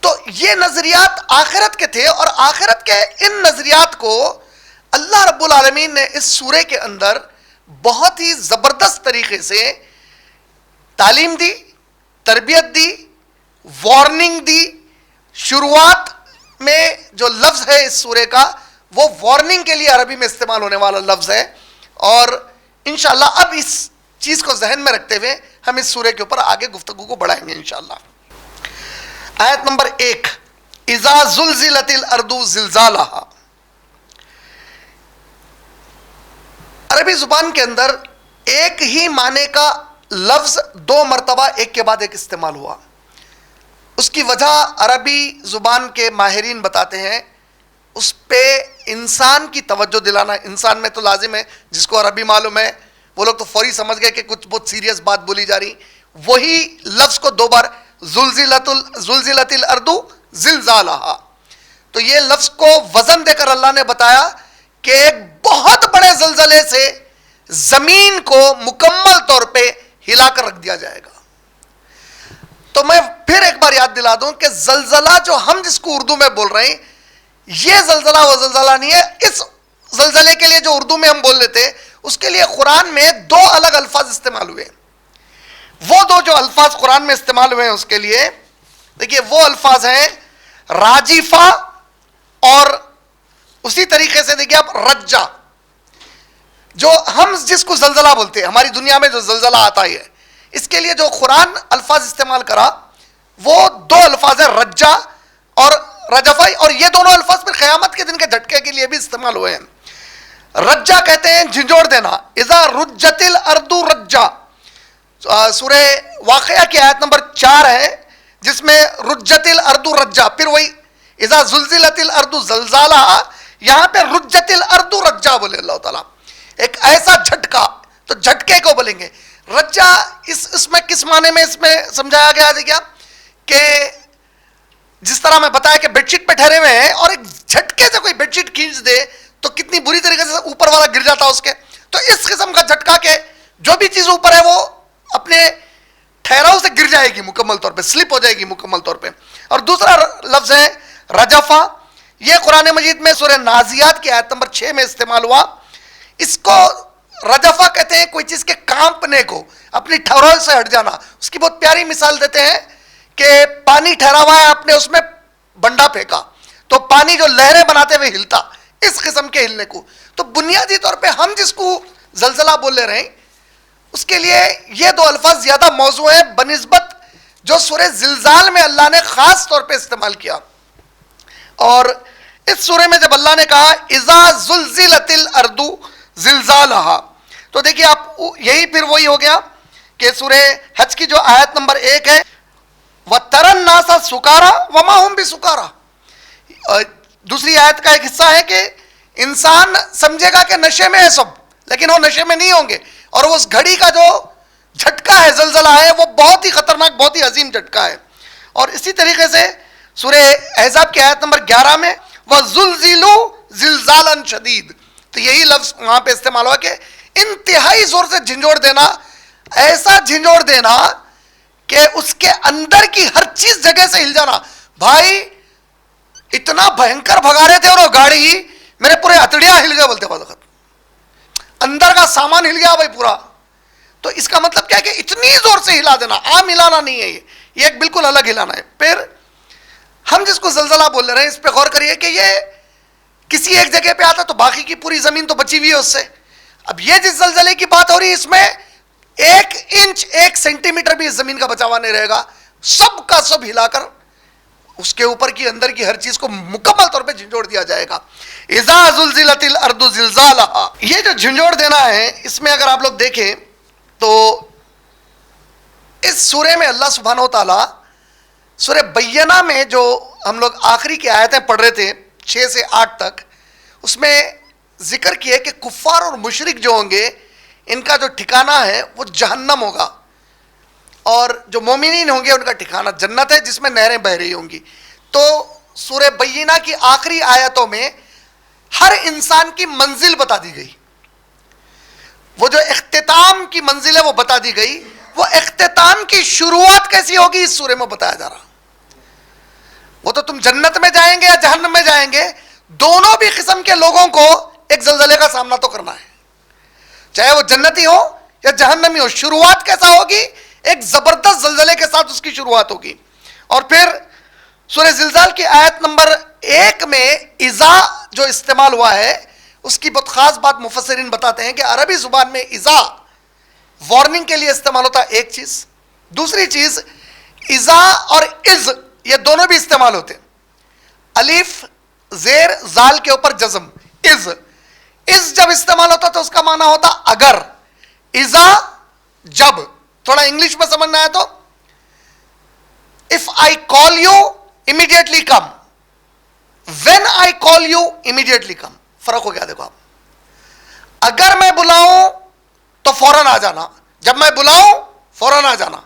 تو یہ نظریات آخرت کے تھے, اور آخرت کے ان نظریات کو اللہ رب العالمین نے اس سورے کے اندر بہت ہی زبردست طریقے سے تعلیم دی, تربیت دی, وارننگ دی. شروعات میں جو لفظ ہے اس سورے کا وہ وارننگ کے لیے عربی میں استعمال ہونے والا لفظ ہے, اور انشاءاللہ اب اس چیز کو ذہن میں رکھتے ہوئے ہم اس سورے کے اوپر آگے گفتگو کو بڑھائیں گے انشاءاللہ. آیت نمبر 1, اذا زلزلت الارض زلزالها. عربی زبان کے اندر ایک ہی معنی کا لفظ 2 مرتبہ ایک کے بعد ایک استعمال ہوا. اس کی وجہ عربی زبان کے ماہرین بتاتے ہیں, اس پہ انسان کی توجہ دلانا. انسان میں تو لازم ہے, جس کو عربی معلوم ہے وہ لوگ تو فوری سمجھ گئے کہ کچھ بہت سیریس بات بولی جا رہی. وہی لفظ کو 2 بار زلزلت الارض زلزالها, تو یہ لفظ کو وزن دے کر اللہ نے بتایا کہ ایک بہت بڑے زلزلے سے زمین کو مکمل طور پہ ہلا کر رکھ دیا جائے گا. تو میں پھر ایک بار یاد دلا دوں کہ زلزلہ جو ہم جس کو اردو میں بول رہے ہیں, یہ زلزلہ وہ زلزلہ نہیں ہے. اس زلزلے کے لیے جو اردو میں ہم بول لیتے, اس کے لیے قرآن میں 2 الگ الفاظ استعمال ہوئے. وہ 2 جو الفاظ قرآن میں استعمال ہوئے ہیں اس کے لیے دیکھیے, وہ الفاظ ہیں راجفہ, اور اسی طریقے سے دیکھیے آپ رجہ. جو ہم جس کو زلزلہ بولتے ہیں ہماری دنیا میں جو زلزلہ آتا ہے, اس کے لیے جو قرآن الفاظ استعمال کرا وہ 2 الفاظ ہیں رجہ اور رجفہ, اور یہ دونوں الفاظ پھر قیامت کے دن کے جھٹکے کے لیے بھی استعمال ہوئے ہیں. رجہ کہتے ہیں جھنجھوڑ دینا, اذا رجت الارض رجہ. سورہ واقعہ کی آیت نمبر 4 ہے جس میں رجت الارض رجہ, پھر وہی اذا زلزلت الارض زلزالها, یہاں پہ رجت الارض رجہ بولے اللہ تعالیٰ, ایک ایسا جھٹکا. تو جھٹکے کو بولیں گے رجہ. اس میں کس معنی میں اس میں سمجھایا گیا ہے کیا کہ جس طرح میں بتایا کہ بیڈ شیٹ پہ ٹھہرے ہوئے ہیں اور ایک جھٹکے سے کوئی بیڈ شیٹ کھینچ دے تو کتنی بری طریقے سے اوپر والا گر جاتا اس کے, تو اس قسم کا جھٹکا کہ جو بھی چیز اوپر ہے وہ اپنے ٹھہراؤ سے گر جائے گی مکمل طور پہ, سلپ ہو جائے گی مکمل طور پہ. اور دوسرا لفظ ہے رجفہ, یہ قرآن مجید میں سورہ نازیات کی آیت نمبر 6 میں استعمال ہوا. اس کو رجفہ کہتے ہیں کوئی چیز کے کانپنے کو, اپنی ٹھہراؤ سے ہٹ جانا. اس کی بہت پیاری مثال دیتے ہیں کہ پانی ٹھہرا ہوا ہے, آپ نے اس میں بنڈا پھینکا تو پانی جو لہریں بناتے ہوئے ہلتا, اس قسم کے ہلنے کو. تو بنیادی طور پہ ہم جس کو زلزلہ بول لے رہے ہیں اس کے لیے یہ 2 الفاظ زیادہ موضوع ہیں بنسبت جو سورہ زلزال میں اللہ نے خاص طور پہ استعمال کیا. اور اس سورے میں جب اللہ نے کہا اذا زلزلت الارض زلزالها, تو دیکھیے آپ یہی پھر وہی ہو گیا کہ سورہ حج کی جو آیت نمبر 1 ہے وَتَرَى النَّاسَ سُكَارَىٰ وَمَا هُمْ بِسُكَارَىٰ, دوسری آیت کا ایک حصہ ہے کہ انسان سمجھے گا کہ نشے میں ہے سب, لیکن وہ نشے میں نہیں ہوں گے. اور اس گھڑی کا جو جھٹکا ہے, زلزلہ ہے, وہ بہت ہی خطرناک, بہت ہی عظیم جھٹکا ہے. اور اسی طریقے سے سورہ احزاب کی آیت نمبر 11 میں وَزُلْزِلُوا زِلْزَالًا شَدِيد, تو یہی لفظ وہاں پہ استعمال ہوا کہ انتہائی زور سے جھنجھوڑ دینا, ایسا جھنجھوڑ دینا کہ اس کے اندر کی ہر چیز جگہ سے ہل جانا. بھائی اتنا بھینکر بھگا رہے تھے اور وہ گاڑی, میرے پورے ہتھڑیاں ہل گئے بولتے بعض وقت, اندر کا سامان ہل گیا بھائی پورا. تو اس کا مطلب کیا ہے کہ اتنی زور سے ہلا دینا, عام ہلانا نہیں ہے, یہ ایک بالکل الگ ہلانا ہے. پھر ہم جس کو زلزلہ بول رہے ہیں اس پہ غور کریے کہ یہ کسی ایک جگہ پہ آتا تو باقی کی پوری زمین تو بچی ہوئی ہے اس سے. اب یہ جس زلزلے کی بات ہو رہی ہے اس میں 1 انچ 1 سینٹی میٹر بھی اس زمین کا بچا ہوا نہیں رہے گا, سب کا سب ہلا کر اس کے اوپر کی اندر کی ہر چیز کو مکمل طور پہ جھنجھوڑ دیا جائے گا. اذا زلزلت الارض زلزالها, یہ جو جھنجھوڑ دینا ہے اس میں اگر آپ لوگ دیکھیں تو اس سورے میں اللہ سبحانہ و تعالی سورہ بینہ میں جو ہم لوگ آخری کی آیتیں پڑھ رہے تھے 6 سے 8 تک, اس میں ذکر کیا کہ کفار اور مشرک جو ہوں گے ان کا جو ٹھکانہ ہے وہ جہنم ہوگا, اور جو مومنین ہوں گے ان کا ٹھکانہ جنت ہے جس میں نہریں بہ رہی ہوں گی. تو سورہ بینہ کی آخری آیتوں میں ہر انسان کی منزل بتا دی گئی, وہ جو اختتام کی منزل ہے وہ بتا دی گئی. وہ اختتام کی شروعات کیسی ہوگی اس سورے میں بتایا جا رہا. وہ تو تم جنت میں جائیں گے یا جہنم میں جائیں گے, دونوں بھی قسم کے لوگوں کو ایک زلزلے کا سامنا تو کرنا ہے, چاہے وہ جنتی ہو یا جہنمی ہو. شروعات کیسا ہوگی, ایک زبردست زلزلے کے ساتھ اس کی شروعات ہوگی. اور پھر سورہ زلزال کی آیت نمبر 1 میں اذا جو استعمال ہوا ہے اس کی بہت خاص بات مفسرین بتاتے ہیں کہ عربی زبان میں اذا وارننگ کے لیے استعمال ہوتا ہے ایک چیز, دوسری چیز اذا اور از یہ دونوں بھی استعمال ہوتے ہیں. الف زیر زال کے اوپر جزم, از جب استعمال ہوتا تو اس کا معنی ہوتا اگر, اذا جب. تھوڑا انگلش میں سمجھنا ہے تو if I call you immediately come, when I call you immediately come. فرق ہو گیا دیکھو آپ, اگر میں بلاؤں تو فوراً آ جانا, جب میں بلاؤں فوراً آ جانا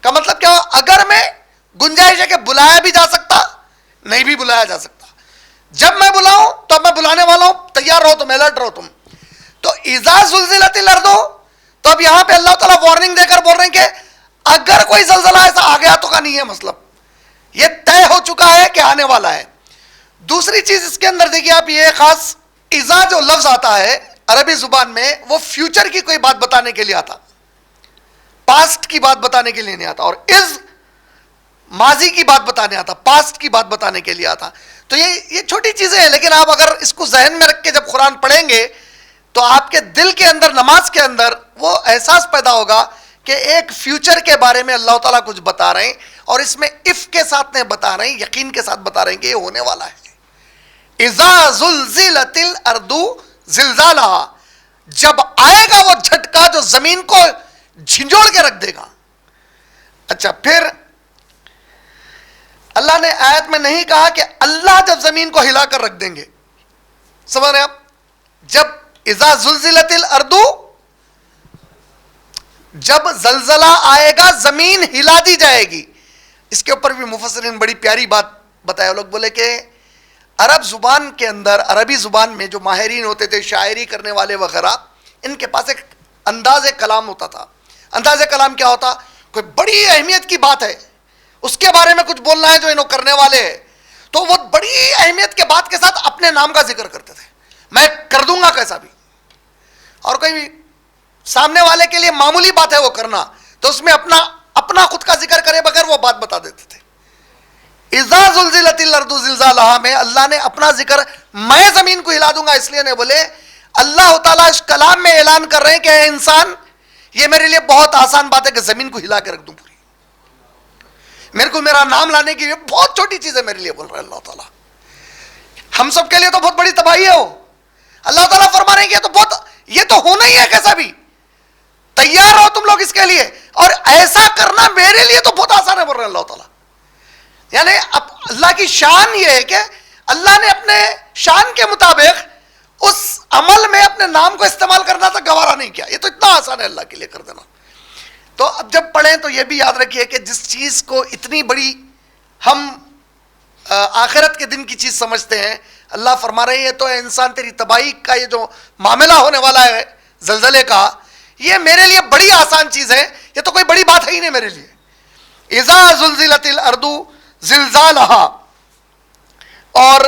کا مطلب کیا, اگر میں گنجائش ہے کہ بلایا بھی جا سکتا نہیں بھی بلایا جا سکتا, جب میں بلاؤں تو اب میں بلانے والا ہوں, تیار رہو تم, الرٹ رہو تم. تو اذا زلزلت الارض, تو اب یہاں پہ اللہ تعالیٰ وارننگ دے کر بول رہے ہیں کہ اگر کوئی زلزلہ ایسا آ گیا تو کا نہیں ہے, مطلب یہ طے ہو چکا ہے کہ آنے والا ہے. دوسری چیز اس کے اندر دیکھیے آپ, یہ خاص اذا جو لفظ آتا ہے عربی زبان میں وہ فیوچر کی کوئی بات بتانے کے لیے آتا, پاسٹ کی بات بتانے کے لیے نہیں آتا, اور از ماضی کی بات بتانے آتا, پاسٹ کی بات بتانے کے لیے آتا. تو یہ چھوٹی چیزیں ہیں, لیکن آپ اگر اس کو ذہن میں رکھ کے جب قرآن پڑھیں گے تو آپ کے دل کے اندر, نماز کے اندر وہ احساس پیدا ہوگا کہ ایک فیوچر کے بارے میں اللہ تعالیٰ کچھ بتا رہے ہیں, اور اس میں اف کے ساتھ نہیں بتا رہے ہیں, یقین کے ساتھ بتا رہے ہیں کہ یہ ہونے والا ہے. اذا زلزلت الارض زلزالها, جب آئے گا وہ جھٹکا جو زمین کو جھنجھوڑ کے رکھ دے گا. اچھا, پھر اللہ نے آیت میں نہیں کہا کہ اللہ جب زمین کو ہلا کر رکھ دیں گے, سمجھ رہے آپ, جب اذا زلزلت الارض, جب زلزلہ آئے گا زمین ہلا دی جائے گی. اس کے اوپر بھی مفسرین بڑی پیاری بات بتایا, لوگ بولے کہ عرب زبان کے اندر, عربی زبان میں جو ماہرین ہوتے تھے, شاعری کرنے والے وغیرہ, ان کے پاس ایک انداز کلام ہوتا تھا. انداز کلام کیا ہوتا, کوئی بڑی اہمیت کی بات ہے, اس کے بارے میں کچھ بولنا ہے جو انہوں کرنے والے ہیں, تو وہ بڑی اہمیت کے بات کے ساتھ اپنے نام کا ذکر کرتے تھے, میں کر دوں گا کیسا بھی. اور کوئی سامنے والے کے لیے معمولی بات ہے وہ کرنا, تو اس میں اپنا خود کا ذکر کرے بغیر وہ بات بتا دیتے تھے. اذا زلزلت الارض زلزالها میں اللہ نے اپنا ذکر, میں زمین کو ہلا دوں گا, اس لیے نہیں بولے. اللہ تعالیٰ اس کلام میں اعلان کر رہے ہیں کہ اے انسان, یہ میرے لیے بہت آسان بات ہے کہ زمین کو ہلا کے رکھ دوں پوری. میرے کو میرا نام لانے کی بہت چھوٹی چیز ہے میرے لیے, بول رہے ہیں اللہ تعالیٰ. ہم سب کے لیے تو بہت بڑی تباہی ہے وہ. اللہ تعالیٰ فرما رہے ہیں کہ یہ تو ہونا ہی ہے کیسا بھی, تیار ہو تم لوگ اس کے لیے, اور ایسا کرنا میرے لیے تو بہت آسان ہے, بول رہے ہیں اللہ تعالیٰ. یعنی اب اللہ کی شان یہ ہے کہ اللہ نے اپنے شان کے مطابق اس عمل میں اپنے نام کو استعمال کرنا تھا گوارا نہیں کیا. یہ تو اتنا آسان ہے اللہ کے لیے کر دینا. تو اب جب پڑھیں تو یہ بھی یاد رکھیے کہ جس چیز کو اتنی بڑی ہم آخرت کے دن کی چیز سمجھتے ہیں, اللہ فرما رہے ہیں تو اے انسان تیری تباہی کا یہ جو معاملہ ہونے والا ہے زلزلے کا, یہ میرے لیے بڑی آسان چیز ہے, یہ تو کوئی بڑی بات ہے ہی نہیں میرے لیے. اذا زلزلت الارض زلزالہا, اور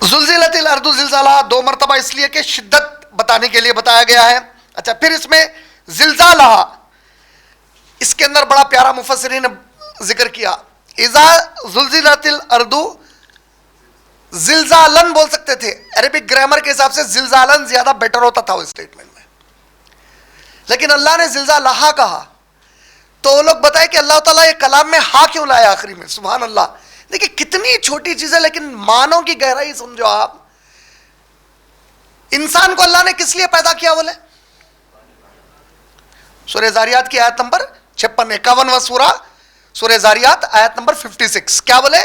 زلزلت الارض زلزالہا 2 مرتبہ اس لیے کہ شدت بتانے کے لیے بتایا گیا ہے. اچھا, پھر اس میں زلزالہا, اس کے اندر بڑا پیارا مفسرین نے ذکر کیا. اذا زلزلت الارض زلزالن بول سکتے تھے, عربک گرامر کے حساب سے زلزالن زیادہ بیٹر ہوتا تھا وہ اسٹیٹمنٹ میں, لیکن اللہ نے زلزالہا کہا. تو وہ لوگ بتائے کہ اللہ تعالیٰ یہ کلام میں ہا کیوں لایا آخری میں. سبحان اللہ, دیکھیں کتنی چھوٹی چیز ہے لیکن معنوں کی گہرائی سمجھو آپ. انسان کو اللہ نے کس لیے پیدا کیا بولے؟ سورہ زاریات کی آیت نمبر 56, 51واں سورہ سورہ زاریات آیت نمبر 56. کیا بولے؟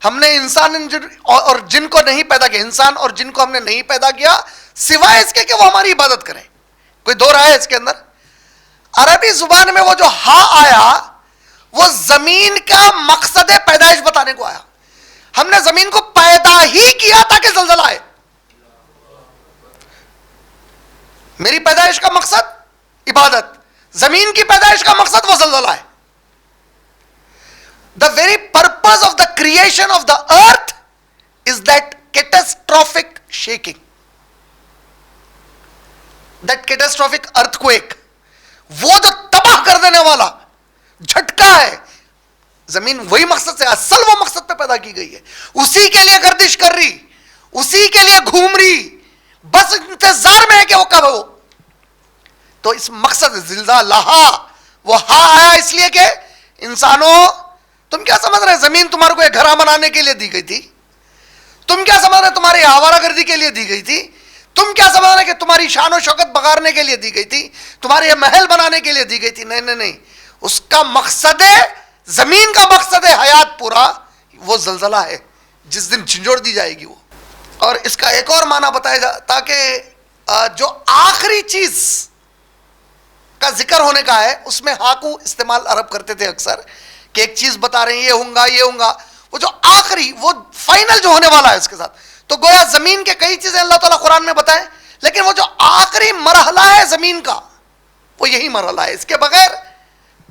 ہم نے انسان اور جن کو نہیں پیدا کیا, انسان اور جن کو ہم نے نہیں پیدا کیا سوائے اس کے کہ وہ ہماری عبادت کریں. کوئی دو رائے ہے اس کے اندر؟ عربی زبان میں وہ جو ہا آیا وہ زمین کا مقصد پیدائش بتانے کو آیا. ہم نے زمین کو پیدا ہی کیا تاکہ زلزلہ آئے. میری پیدائش کا مقصد عبادت, زمین کی پیدائش کا مقصد وہ زلزلہ ہے. The very purpose of the creation of the earth is that catastrophic shaking, that catastrophic earthquake. وہ جو تباہ کر دینے والا جھٹکا ہے, زمین وہی مقصد سے, اصل وہ مقصد پہ پیدا کی گئی ہے, اسی کے لیے گردش کر رہی, اسی کے لیے گھوم رہی, بس انتظار میں ہے کہ وہ کب ہو. تو اس مقصد زلزالہا, وہ ہا آیا اس لیے کہ انسانوں تم کیا سمجھ رہے زمین تمہارے کو ایک گھر بنانے کے لیے دی گئی تھی؟ تم کیا سمجھ رہے تمہاری آوارہ گردی کے لیے دی گئی تھی؟ تم کیا سمجھ رہے کہ تمہاری شان و شوکت بگاڑنے کے لیے دی گئی تھی, تمہارے یہ محل بنانے کے لیے دی گئی تھی؟ نہیں نہیں نہیں, اس کا مقصد ہے, زمین کا مقصد ہے حیات پورا, وہ زلزلہ ہے جس دن جھنجھوڑ دی جائے گی وہ. اور اس کا ایک اور معنی بتایا جائے تاکہ جو آخری چیز کا ذکر ہونے کا ہے اس میں ہا کو استعمال عرب کرتے تھے اکثر, کہ ایک چیز بتا رہے ہیں یہ ہوں گا یہ ہوں گا, وہ جو آخری وہ فائنل جو ہونے والا ہے اس کے ساتھ. تو گویا زمین کے کئی چیزیں اللہ تعالیٰ قرآن میں بتائیں, لیکن وہ جو آخری مرحلہ ہے زمین کا وہ یہی مرحلہ ہے. اس کے بغیر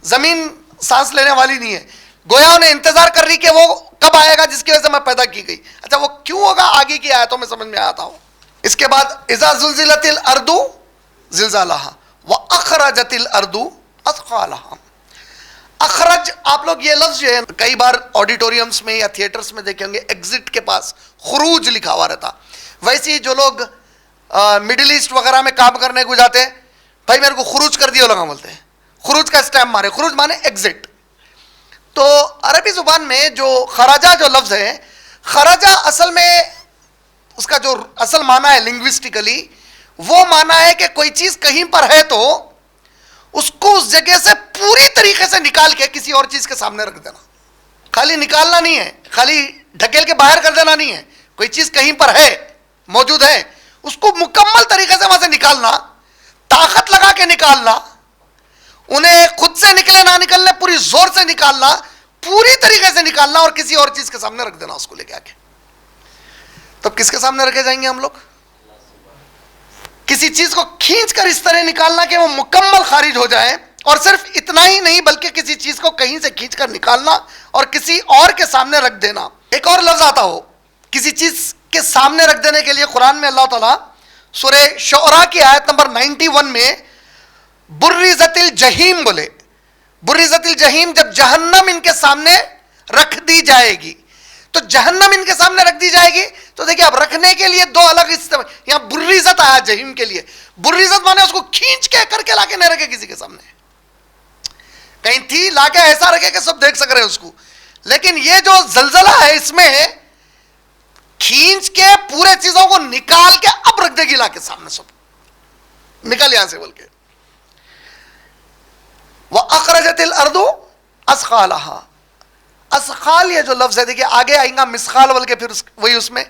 زمین سانس لینے والی نہیں ہے. گویا انہیں انتظار کر رہی کہ وہ کب آئے گا جس کی وجہ سے میں پیدا کی گئی. اچھا وہ کیوں ہوگا آگے کی آیتوں میں سمجھ میں آتا ہوں. اس کے بعد اذا زلزلت الارض زلزالہا واخرجت الارض اثقالہا. اخرج, آپ لوگ یہ لفظ جو ہے کئی بار آڈیٹوریمز میں یا تھیٹرز میں دیکھیں گے, ایگزٹ کے پاس خروج لکھا ہوا رہتا. ویسے ہی جو لوگ مڈل ایسٹ وغیرہ میں کام کرنے کو جاتے ہیں, بھائی میرے کو خروج کر دیا لوگ بولتے ہیں, خروج کا اسٹیمپ مارے, خروج مانے ایگزٹ. تو عربی زبان میں جو خراجہ جو لفظ ہے, خراجہ اصل میں اس کا جو اصل معنی ہے لنگوسٹیکلی وہ معنی ہے کہ کوئی چیز کہیں پر ہے تو اس کو اس جگہ سے پوری طریقے سے نکال کے کسی اور چیز کے سامنے رکھ دینا. خالی نکالنا نہیں ہے, خالی ڈھکیل کے باہر کر دینا نہیں ہے. کوئی چیز کہیں پر ہے, موجود ہے, اس کو مکمل طریقے سے وہاں سے نکالنا, طاقت لگا کے نکالنا, انہیں خود سے نکلے نہ نکلنے پوری زور سے نکالنا, پوری طریقے سے نکالنا اور کسی اور چیز کے سامنے رکھ دینا اس کو لے کے آ کے. تب کس کے سامنے رکھے جائیں گے ہم لوگ؟ کسی چیز کو کھینچ کر اس طرح نکالنا کہ وہ مکمل خارج ہو جائے, اور صرف اتنا ہی نہیں بلکہ کسی چیز کو کہیں سے کھینچ کر نکالنا اور کسی اور کے سامنے رکھ دینا. ایک اور لفظ آتا ہو کسی چیز کے سامنے رکھ دینے کے لیے قرآن میں, اللہ تعالیٰ سورہ شعراء کی آیت نمبر 91 میں برزت الجحیم بولے. برزت الجحیم, جب جہنم ان کے سامنے رکھ دی جائے گی, تو جہنم ان کے سامنے رکھ دی جائے گی تو دیکھیں اب رکھنے کے لیے دو الگ استعمال, یہاں برزت آیا جہنم کے لیے. برزت مانے اس کو کھینچ کے کر کے لا کے نہیں رکھے کسی کے سامنے, کہیں تھی لا کے ایسا رکھے کہ سب دیکھ سک رہے اس کو. لیکن یہ جو زلزلہ ہے اس میں کھینچ کے پورے چیزوں کو نکال کے اب رکھ دے گی لا کے سامنے, سب نکل یہاں سے بول کے. وَأَخْرَجَتِ الْأَرْضُ أَثْقَالَهَا. اسخال یہ جو لفظ ہے دیکھیے آگے آئیں گا مسخال بول کے, پھر وہی اس میں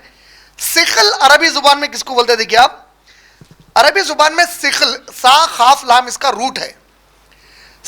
سخل عربی زبان میں کس کو بولتے ہیں دیکھیے آپ, عربی زبان میں سخل, سا خاف لام اس کا روٹ ہے.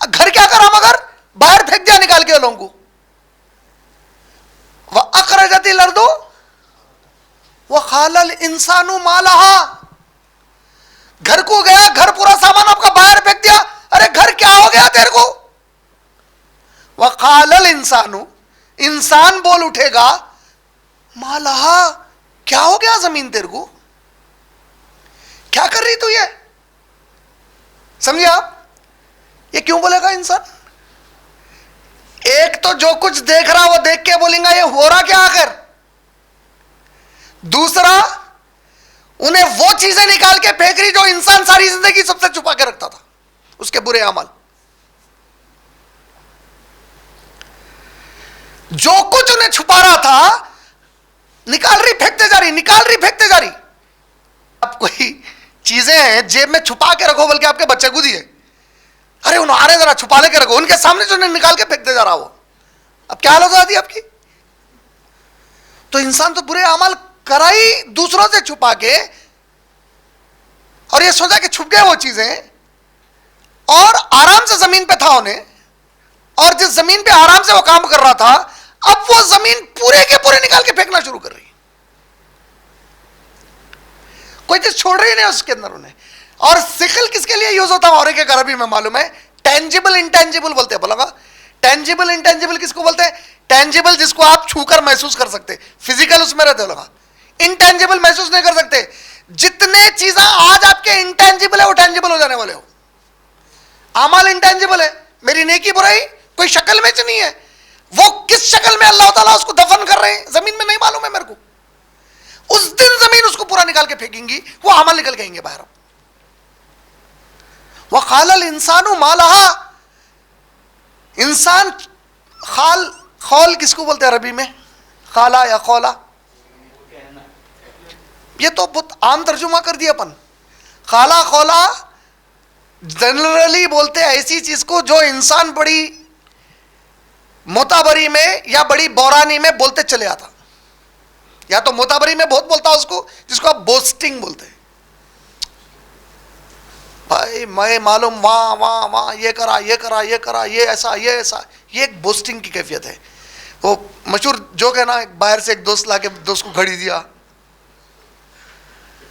گھر کیا کرا مگر باہر پھینک دیا نکال کے لوگوں کو. وَأَخْرَجَتِ الْأَرْضُ وَقَالَ الْإِنسَانُ مَا لَهَا. گھر کو گیا, گھر پورا سامان آپ کا باہر پھینک دیا, ارے گھر کیا ہو گیا تیرے کو. وَقَالَ الْإِنسَانُ, انسان بول اٹھے گا, مَا لَهَا, کیا ہو گیا زمین تیرے کو, کیا کر رہی تو یہ. سمجھے آپ, یہ کیوں بولے گا انسان؟ ایک تو جو کچھ دیکھ رہا وہ دیکھ کے بولیں گا یہ ہو رہا کیا آخر. دوسرا انہیں وہ چیزیں نکال کے پھینک رہی جو انسان ساری زندگی سب سے چھپا کے رکھتا تھا, اس کے برے عمل. جو کچھ انہیں چھپا رہا تھا نکال رہی پھینکتے جا رہی, نکال رہی پھینکتے جا رہی. اب کوئی چیزیں ہیں جیب میں چھپا کے رکھو, بلکہ آپ کے بچے کو دیے, ارے انہوں آ رہے ذرا چھپا لے کے رکھو, ان کے سامنے جو نکال کے پھینکتے جا رہا وہ, اب کیا حالت ہو جاتی ہے آپ کی. تو انسان تو برے اعمال کرا ہی دوسروں سے چھپا کے, اور یہ سوچا کہ چھپ گئے وہ چیزیں, اور آرام سے زمین پہ تھا انہیں, اور جس زمین پہ آرام سے وہ کام کر رہا تھا اب وہ زمین پورے کے پورے نکال کے پھینکنا شروع کر رہی, کوئی چیز چھوڑ رہی نہیں اس کے اندر انہیں. اور سکل کس کے لیے یوز ہوتا ہے, اور ایک عربی میں معلوم ہے, ٹینجیبل انٹینجیبل بولتے ہیں. بولا گا ٹینجیبل انٹینجیبل کس کو بولتے ہیں؟ ٹینجیبل جس کو آپ چھو کر محسوس کر سکتے, فزیکل اس میں رہتے ہو. لگا انٹینجیبل محسوس نہیں کر سکتے. جتنے چیزیں آج آپ کے انٹینجیبل ہے وہ ٹینجیبل ہو جانے والے ہو. اعمال انٹینجیبل ہے, میری نیکی برائی کوئی شکل میں نہیں ہے, وہ کس شکل میں اللہ تعالیٰ اس کو دفن کر رہے ہیں زمین میں نہیں معلوم ہے میرے کو. اس دن زمین اس کو پورا نکال کے پھینکیں گی, وہ عمل نکل گئیں گے باہر. وَقَالَ الْإِنسَانُ مَا لَهَا, انسان خول کس کو بولتے ہیں عربی میں, خالا یا خولا, یہ تو بہت عام ترجمہ کر دیا اپن. خالا خولا جنرلی بولتے ہیں ایسی چیز کو جو انسان بڑی موتابری میں یا بڑی بورانی میں بولتے چلے آتا, یا تو موتابری میں بہت بولتا اس کو جس کو آپ بوسٹنگ بولتے ہیں. بھائی میں معلوم وہاں وہاں وہاں یہ کرا یہ کرا یہ کرا یہ ایسا یہ ایسا, یہ ایک بوسٹنگ کی کیفیت ہے. وہ مشہور جو کہ نا, باہر سے ایک دوست لا کے دوست کو گھڑی دیا,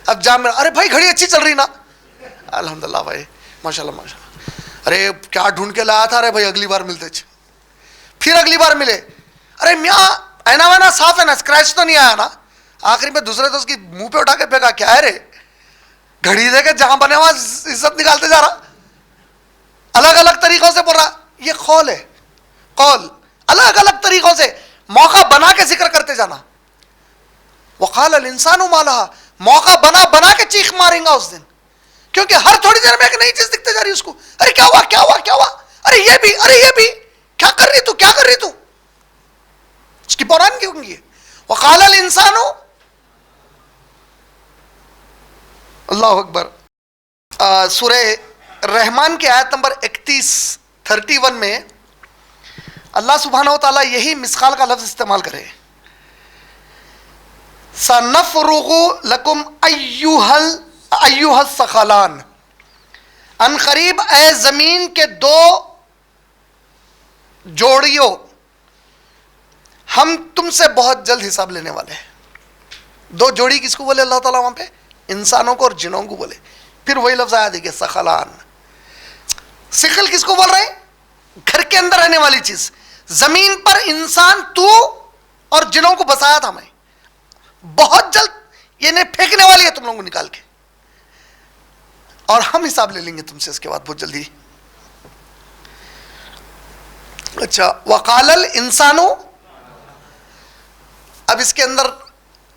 اب جام میں, ارے بھائی گھڑی اچھی چل رہی نا, الحمدللہ بھائی ماشاء اللہ ماشاء اللہ, ارے کیا ڈھونڈ کے لایا تھا, ارے بھائی اگلی بار ملتے چھ. پھر اگلی بار ملے, ارے میاں اینا وینا صاف ہے نا, اسکریچ تو نہیں آیا نا. آخری میں دوسرے دوست کی منہ پہ اٹھا کے پھینکا, کیا ہے رے, گھڑی دے کے جہاں بنے وہاں عزت نکالتے جا رہا, الگ الگ طریقوں سے بول رہا. یہ قول ہے, قول الگ الگ طریقوں سے موقع بنا کے ذکر کرتے جانا. وقال الانسان ما لها, موقع بنا بنا کے چیخ ماریں گا اس دن, کیونکہ ہر تھوڑی دیر میں ایک نئی چیز دکھتے جا رہی ہے اس کو. ارے کیا ہوا کیا ہوا کیا ہوا, ارے یہ بھی, ارے یہ بھی, کیا کر رہی تو, کیا کر رہی تو, اس کی بحران کیوں گی. وقال الانسان, اللہ اکبر. سورہ رحمان کی آیت نمبر 31 میں اللہ سبحانہ و تعالیٰ یہی مثقال کا لفظ استعمال کرے, سَنَفْرُغُ لَكُمْ أَيُّهَا الثَّقَلَانِ, ان قریب اے زمین کے دو جوڑیوں, ہم تم سے بہت جلد حساب لینے والے ہیں. دو جوڑی کس کو بولے اللہ تعالیٰ وہاں پہ, انسانوں کو اور جنوں کو بولے. پھر وہی لفظ آیا دیکھیے ثقلان. ثقل کس کو بول رہے ہیں, گھر کے اندر رہنے والی چیز. زمین پر انسان تو اور جنوں کو بسایا تھا میں, بہت جلد یہ نہیں پھینکنے والی ہے تم لوگوں کو نکال کے, اور ہم حساب لے لیں گے تم سے اس کے بعد بہت جلدی. اچھا, وقال الانسان, اب اس کے اندر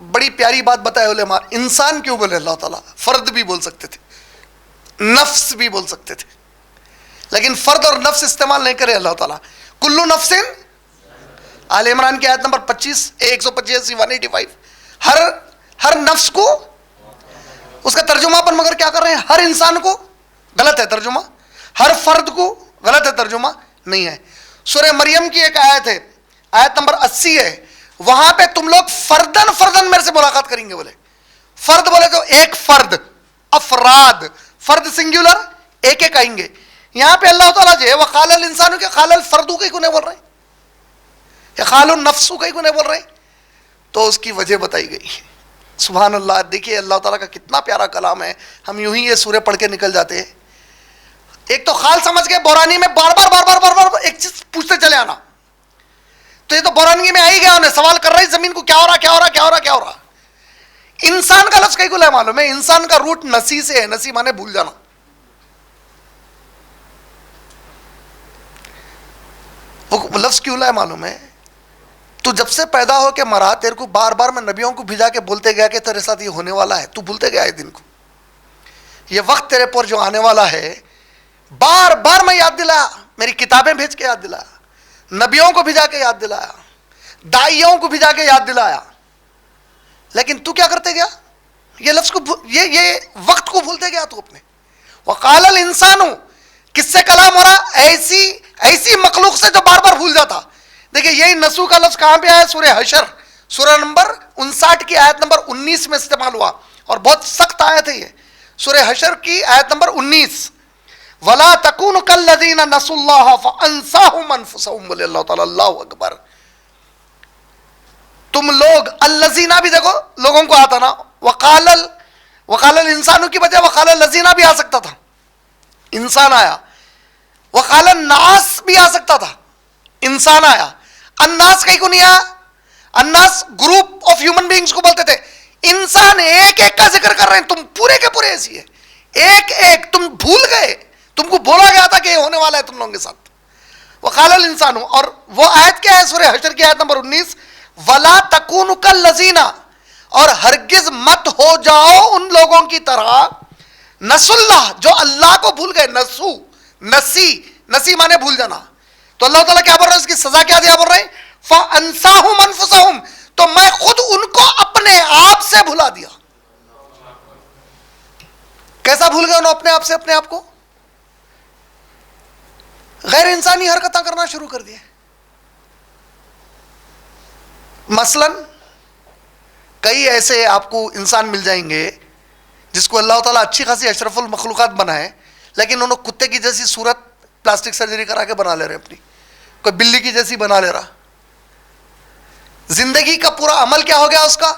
بڑی پیاری بات بتائے علماء. انسان کیوں بولے اللہ تعالیٰ, فرد بھی بول سکتے تھے, نفس بھی بول سکتے تھے, لیکن فرد اور نفس استعمال نہیں کرے اللہ تعالیٰ. کلو نفس, آل عمران کی آیت نمبر 25 185 185, ہر نفس کو, اس کا ترجمہ پر مگر کیا کر رہے ہیں, ہر انسان کو, غلط ہے ترجمہ. ہر فرد کو, غلط ہے ترجمہ, نہیں ہے. سورہ مریم کی ایک آیت ہے, آیت نمبر 80 ہے, وہاں پہ تم لوگ فردن فردن میرے سے ملاقات کریں گے. بولے فرد بولے تو ایک فرد, افراد, فرد سنگولر ایک ایک آئیں گے. یہاں پہ اللہ تعالیٰ جو ہے وقال الانسان کے قال الفردو کہیں کو نہیں بول رہے ہیں یا قال النفس کہیں کو نہیں بول رہے ہیں, تو اس کی وجہ بتائی گئی. سبحان اللہ. دیکھیے اللہ تعالیٰ کا کتنا پیارا کلام ہے. ہم یوں ہی یہ سورہ پڑھ کے نکل جاتے ہیں. ایک تو خال سمجھ کے بورانی میں بار بار ایک چیز پوچھتے چلے آنا, تو یہ تو بورانگی میں آ ہی گیا, انہیں سوال کر رہا ہے زمین کو کیا ہو رہا کیا ہو رہا کیا ہو رہا کیا ہو رہا. انسان کا لفظ کہیں کو لے معلوم ہے, انسان کا روٹ نسی سے ہے. نسی مانے بھول جانا. وہ لفظ کیوں لائے معلوم ہے, تو جب سے پیدا ہو کے مرا تیرے کو بار بار میں نبیوں کو بھیجا کے بولتے گیا کہ تیرے ساتھ یہ ہونے والا ہے, تو بھولتے گیا. دن کو یہ وقت تیرے پر جو آنے والا ہے بار بار میں یاد دلایا, میری کتابیں بھیج کے یاد دلایا, نبیوں کو بھیجا کے یاد دلایا, داعیوں کو بھیجا کے یاد دلایا, لیکن تو کیا کرتے گیا, یہ لفظ کو یہ وقت کو بھولتے گیا تو اپنے. وقال الانسان کس سے کلام ہو رہا, ایسی مخلوق سے جو بار بار بھول جاتا. دیکھیں یہی نسو کا لفظ کہاں پہ آیا, سورہ حشر سورہ نمبر 59 کی آیت نمبر 19 میں استعمال ہوا, اور بہت سخت آیت ہے یہ, سورہ حشر کی آیت نمبر 19. وَلَا تَكُونُ كَالَّذِينَ نَسُوا اللَّهَ فَأَنسَاهُمْ أَنفُسَهُمْ. بولے اللہ تعالیٰ اللہ اکبر. تم لوگ الذین بھی دیکھو لوگوں کو آتا نا, وقال الانسان کی بجائے وقال الذین بھی آ سکتا تھا, انسان آیا. وقال الناس بھی آ سکتا تھا, انسان آیا. الناس کہیں کو نہیں آیا. الناس گروپ آف ہیومن بینگز کو بولتے تھے. انسان ایک ایک کا ذکر کر رہے ہیں, تم پورے کے پورے ایسی ہے, ایک ایک تم بھول گئے, تم کو بولا گیا تھا کہ یہ ہونے والا ہے تم لوگوں کے ساتھ. وقال الانسان, اور وہ آیت کیا ہے سورہ حشر کی آیت نمبر 19, ولا تکونوا کالذین, اور ہرگز مت ہو جاؤ ان لوگوں کی طرح نسوا اللہ جو اللہ کو بھول گئے. نسی مانے بھول جانا. تو اللہ تعالیٰ کیا بول رہے ہیں, اس کی سزا کیا دیا, بول رہے ہیں فانساہم انفسہم, تو میں خود ان کو اپنے آپ سے بھلا دیا. کیسا بھول گئے انہوں اپنے آپ سے اپنے آپ کو, غیر انسانی حرکتیں کرنا شروع کر دیے. مثلا کئی ایسے آپ کو انسان مل جائیں گے جس کو اللہ تعالیٰ اچھی خاصی اشرف المخلوقات بنائے, لیکن انہوں کتے کی جیسی صورت پلاسٹک سرجری کرا کے بنا لے رہے اپنی, کوئی بلی کی جیسی بنا لے رہا. زندگی کا پورا عمل کیا ہو گیا اس کا,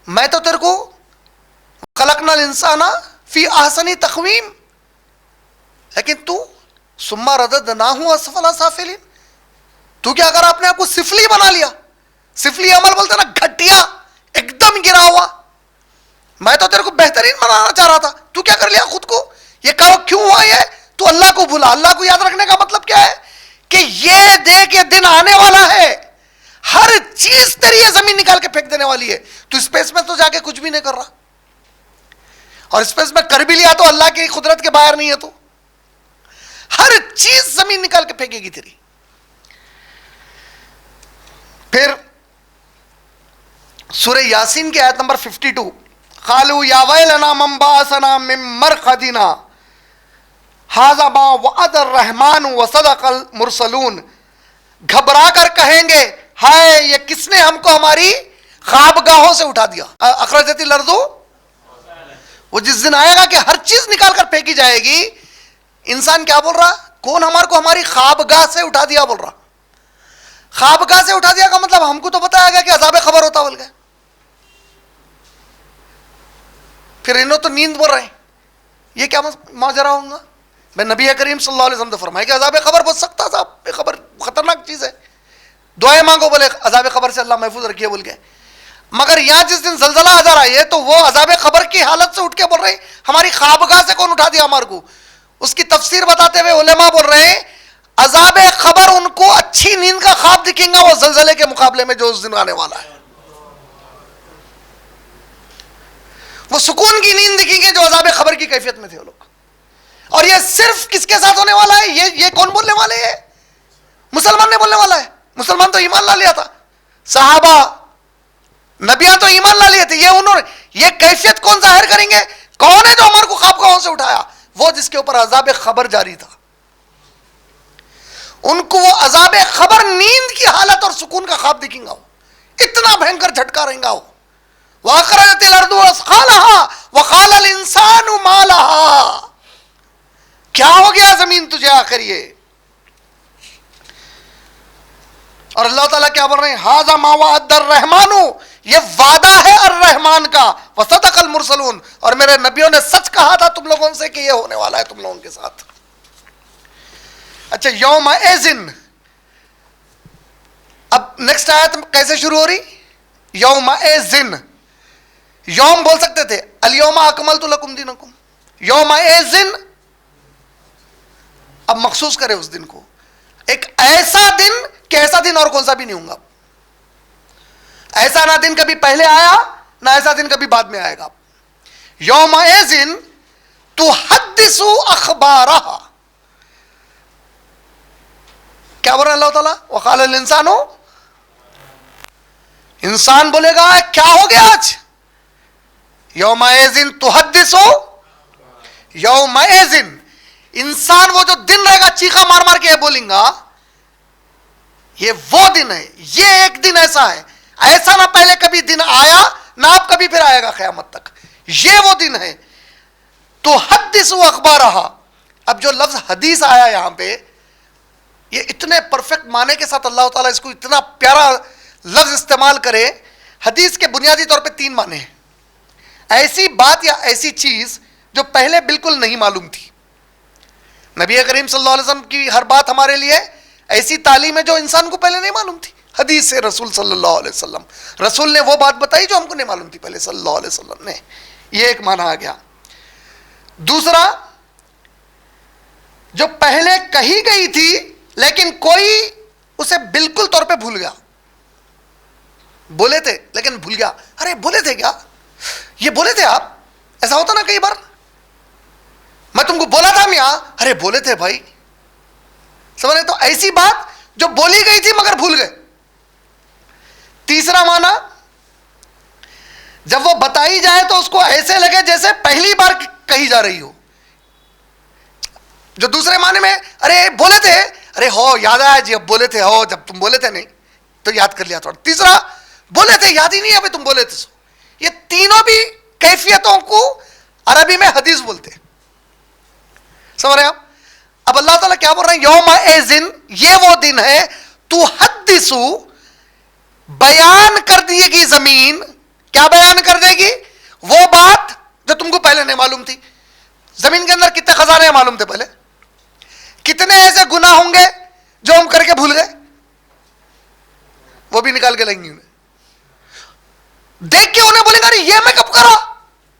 میں تو تیرے کو خلقنا الانسان فی احسن تقویم, لیکن تو ثم رددناہ اسفل سافلین, تو کیا کرا اپنے آپ کو سفلی بنا لیا. سفلی عمل بولتے نا, گھٹیا ایک دم گرا ہوا. میں تو تیرے کو بہترین بنانا چاہ رہا تھا, تو کیا کر لیا خود کو. یہ کہو کیوں ہوا یہ, تو اللہ کو بھولا. اللہ کو یاد رکھنے کا مطلب کیا ہے کہ یہ دیکھ یہ دن آنے والا ہے, ہر چیز تیری یہ زمین نکال کے پھینک دینے والی ہے. تو اسپیس میں تو جا کے کچھ بھی نہیں کر رہا, اور اسپیس میں کر بھی لیا تو اللہ کی قدرت کے باہر نہیں ہے. تو ہر چیز زمین نکال کے پھینکے گی تیری. پھر سورہ یاسین کی آیت نمبر 52, قالوا یا ویلنا من بعثنا من مرقدنا ھذا ما وعد الرحمن وصدق المرسلون. گھبرا کر کہیں گے ہائے یہ کس نے ہم کو ہماری خوابگاہوں سے اٹھا دیا. اخرجت الارض, وہ جس دن آئے گا کہ ہر چیز نکال کر پھینکی جائے گی. انسان کیا بول رہا, کون ہمارے کو ہماری خوابگاہ سے اٹھا دیا بول رہا. خوابگاہ سے اٹھا دیا کا مطلب ہم کو تو بتایا گیا کہ عذاب خبر ہوتا بول گئے, پھر انہوں تو نیند بول رہے ہیں. یہ کیا ماجرا ہوگا. میں نبی کریم صلی اللہ علیہ وسلم نے فرمایا کہ عذاب خبر بہت سخت ہے, عذاب خبر خطرناک چیز ہے, دعائیں مانگو بولے عذاب خبر سے اللہ محفوظ رکھیے بول گئے. مگر یہاں جس دن زلزلہ آ رہا ہے تو وہ عذاب خبر کی حالت سے اٹھ کے بول رہے ہیں ہماری خوابگاہ سے کون اٹھا دیا ہمارے کو. اس کی تفسیر بتاتے ہوئے علماء بول رہے ہیں عذاب خبر ان کو اچھی نیند کا خواب دکھیں گا وہ زلزلے کے مقابلے میں جو اس دن آنے والا ہے. وہ سکون کی نیند دکھیں گے جو عذاب خبر کی کیفیت میں تھے وہ لوگ. اور یہ صرف کس کے ساتھ ہونے والا ہے, یہ کون بولنے والے ہیں, مسلمان نے بولنے والا ہے. مسلمان تو ایمان لا لیا تھا, صحابہ نبیاں تو ایمان لا لیے تھے. یہ انہوں نے یہ کیفیت کون ظاہر کریں گے, کون ہے جو ہمارے کو خوابگاہوں سے اٹھایا, وہ جس کے اوپر عذاب خبر جاری تھا. ان کو وہ عذاب خبر نیند کی حالت اور سکون کا خواب دکھیں گا, اتنا بھینکر جھٹکا رہیں گا. وہ وَأَخْرَجَتِ الْأَرْضُ أَثْقَالَهَا وَقَالَ الْإِنسَانُ مَا لَهَا, کیا ہو گیا زمین تجھے آخر یہ؟ اور اللہ تعالیٰ کیا بول رہے ہیں؟ ھذا ما وعد الرحمن، یہ وعدہ ہے الرحمان کا، وصدق المرسلون، اور میرے نبیوں نے سچ کہا تھا تم لوگوں سے کہ یہ ہونے والا ہے تم لوگوں کے ساتھ۔ اچھا، یوم ایزن، اب نیکسٹ آیت کیسے شروع ہو رہی؟ یوم ایزن، یوم بول سکتے تھے الیوم اکملت لکم دینکم، یوم ایزن اب مخصوص کرے اس دن کو، ایک ایسا دن کہ ایسا دن اور کون سا بھی نہیں ہوں گا، ایسا نہ دن کبھی پہلے آیا نہ ایسا دن کبھی بعد میں آئے گا۔ یوم ایزن تحدث اخبارہا، کیا بول رہے ہیں اللہ تعالیٰ؟ وقال الانسان، انسان بولے گا کیا ہو گیا آج؟ یوم ایزن تحدث، یوم ایزن انسان وہ جو دن رہے گا چیخا مار مار کے بولیں گا یہ وہ دن ہے، یہ ایک دن ایسا ہے، ایسا نہ پہلے کبھی دن آیا نہ اب کبھی پھر آئے گا قیامت تک، یہ وہ دن ہے۔ تو حدث اخبارہا، اب جو لفظ حدیث آیا یہاں پہ، یہ اتنے پرفیکٹ معنی کے ساتھ اللہ تعالیٰ اس کو اتنا پیارا لفظ استعمال کرے۔ حدیث کے بنیادی طور پہ 3 معنی ہیں، ایسی بات یا ایسی چیز جو پہلے بالکل نہیں معلوم تھی۔ نبی کریم صلی اللہ علیہ وسلم کی ہر بات ہمارے لیے ایسی تعلیم ہے جو انسان کو پہلے نہیں معلوم تھی، حدیث سے رسول صلی اللہ علیہ وسلم، رسول نے وہ بات بتائی جو ہم کو نہیں معلوم تھی پہلے صلی اللہ علیہ وسلم نے، یہ ایک معنی آ گیا۔ دوسرا، جو پہلے کہی گئی تھی لیکن کوئی اسے بالکل طور پہ بھول گیا، بولے تھے لیکن بھول گیا، ارے بولے تھے کیا، یہ بولے تھے آپ، ایسا ہوتا نا کئی بار، میں تم کو بولا تھا میاں، ارے بولے تھے بھائی، سمجھ رہے؟ تو ایسی بات جو بولی گئی تھی مگر بھول گئے۔ تیسرا معنی، جب وہ بتائی جائے تو اس کو ایسے لگے جیسے پہلی بار کہی جا رہی ہو، جو دوسرے معنی میں ارے بولے تھے، ارے ہو یاد آیا جی، اب بولے تھے، ہو جب تم بولے تھے نہیں تو یاد کر لیا تھوڑا۔ تیسرا، بولے تھے یاد ہی نہیں ابھی تم بولے تھے۔ یہ تینوں بھی کیفیتوں کو عربی میں حدیث بولتے ہیں، سمجھ رہے ہیں آپ؟ اب اللہ تعالیٰ کیا بول رہے ہیں؟ یوم ایزن، یہ وہ دن ہے تحدث، بیان کر دیے گی زمین، کیا بیان کر دے گی؟ وہ بات جو تم کو پہلے نہیں معلوم تھی۔ زمین کے اندر کتنے خزانے معلوم تھے پہلے؟ کتنے ایسے گناہ ہوں گے جو ہم کر کے بھول گئے، وہ بھی نکال کے لیں گے، انہیں دیکھ کے انہیں بولیں گے ارے یہ میں کب کرا،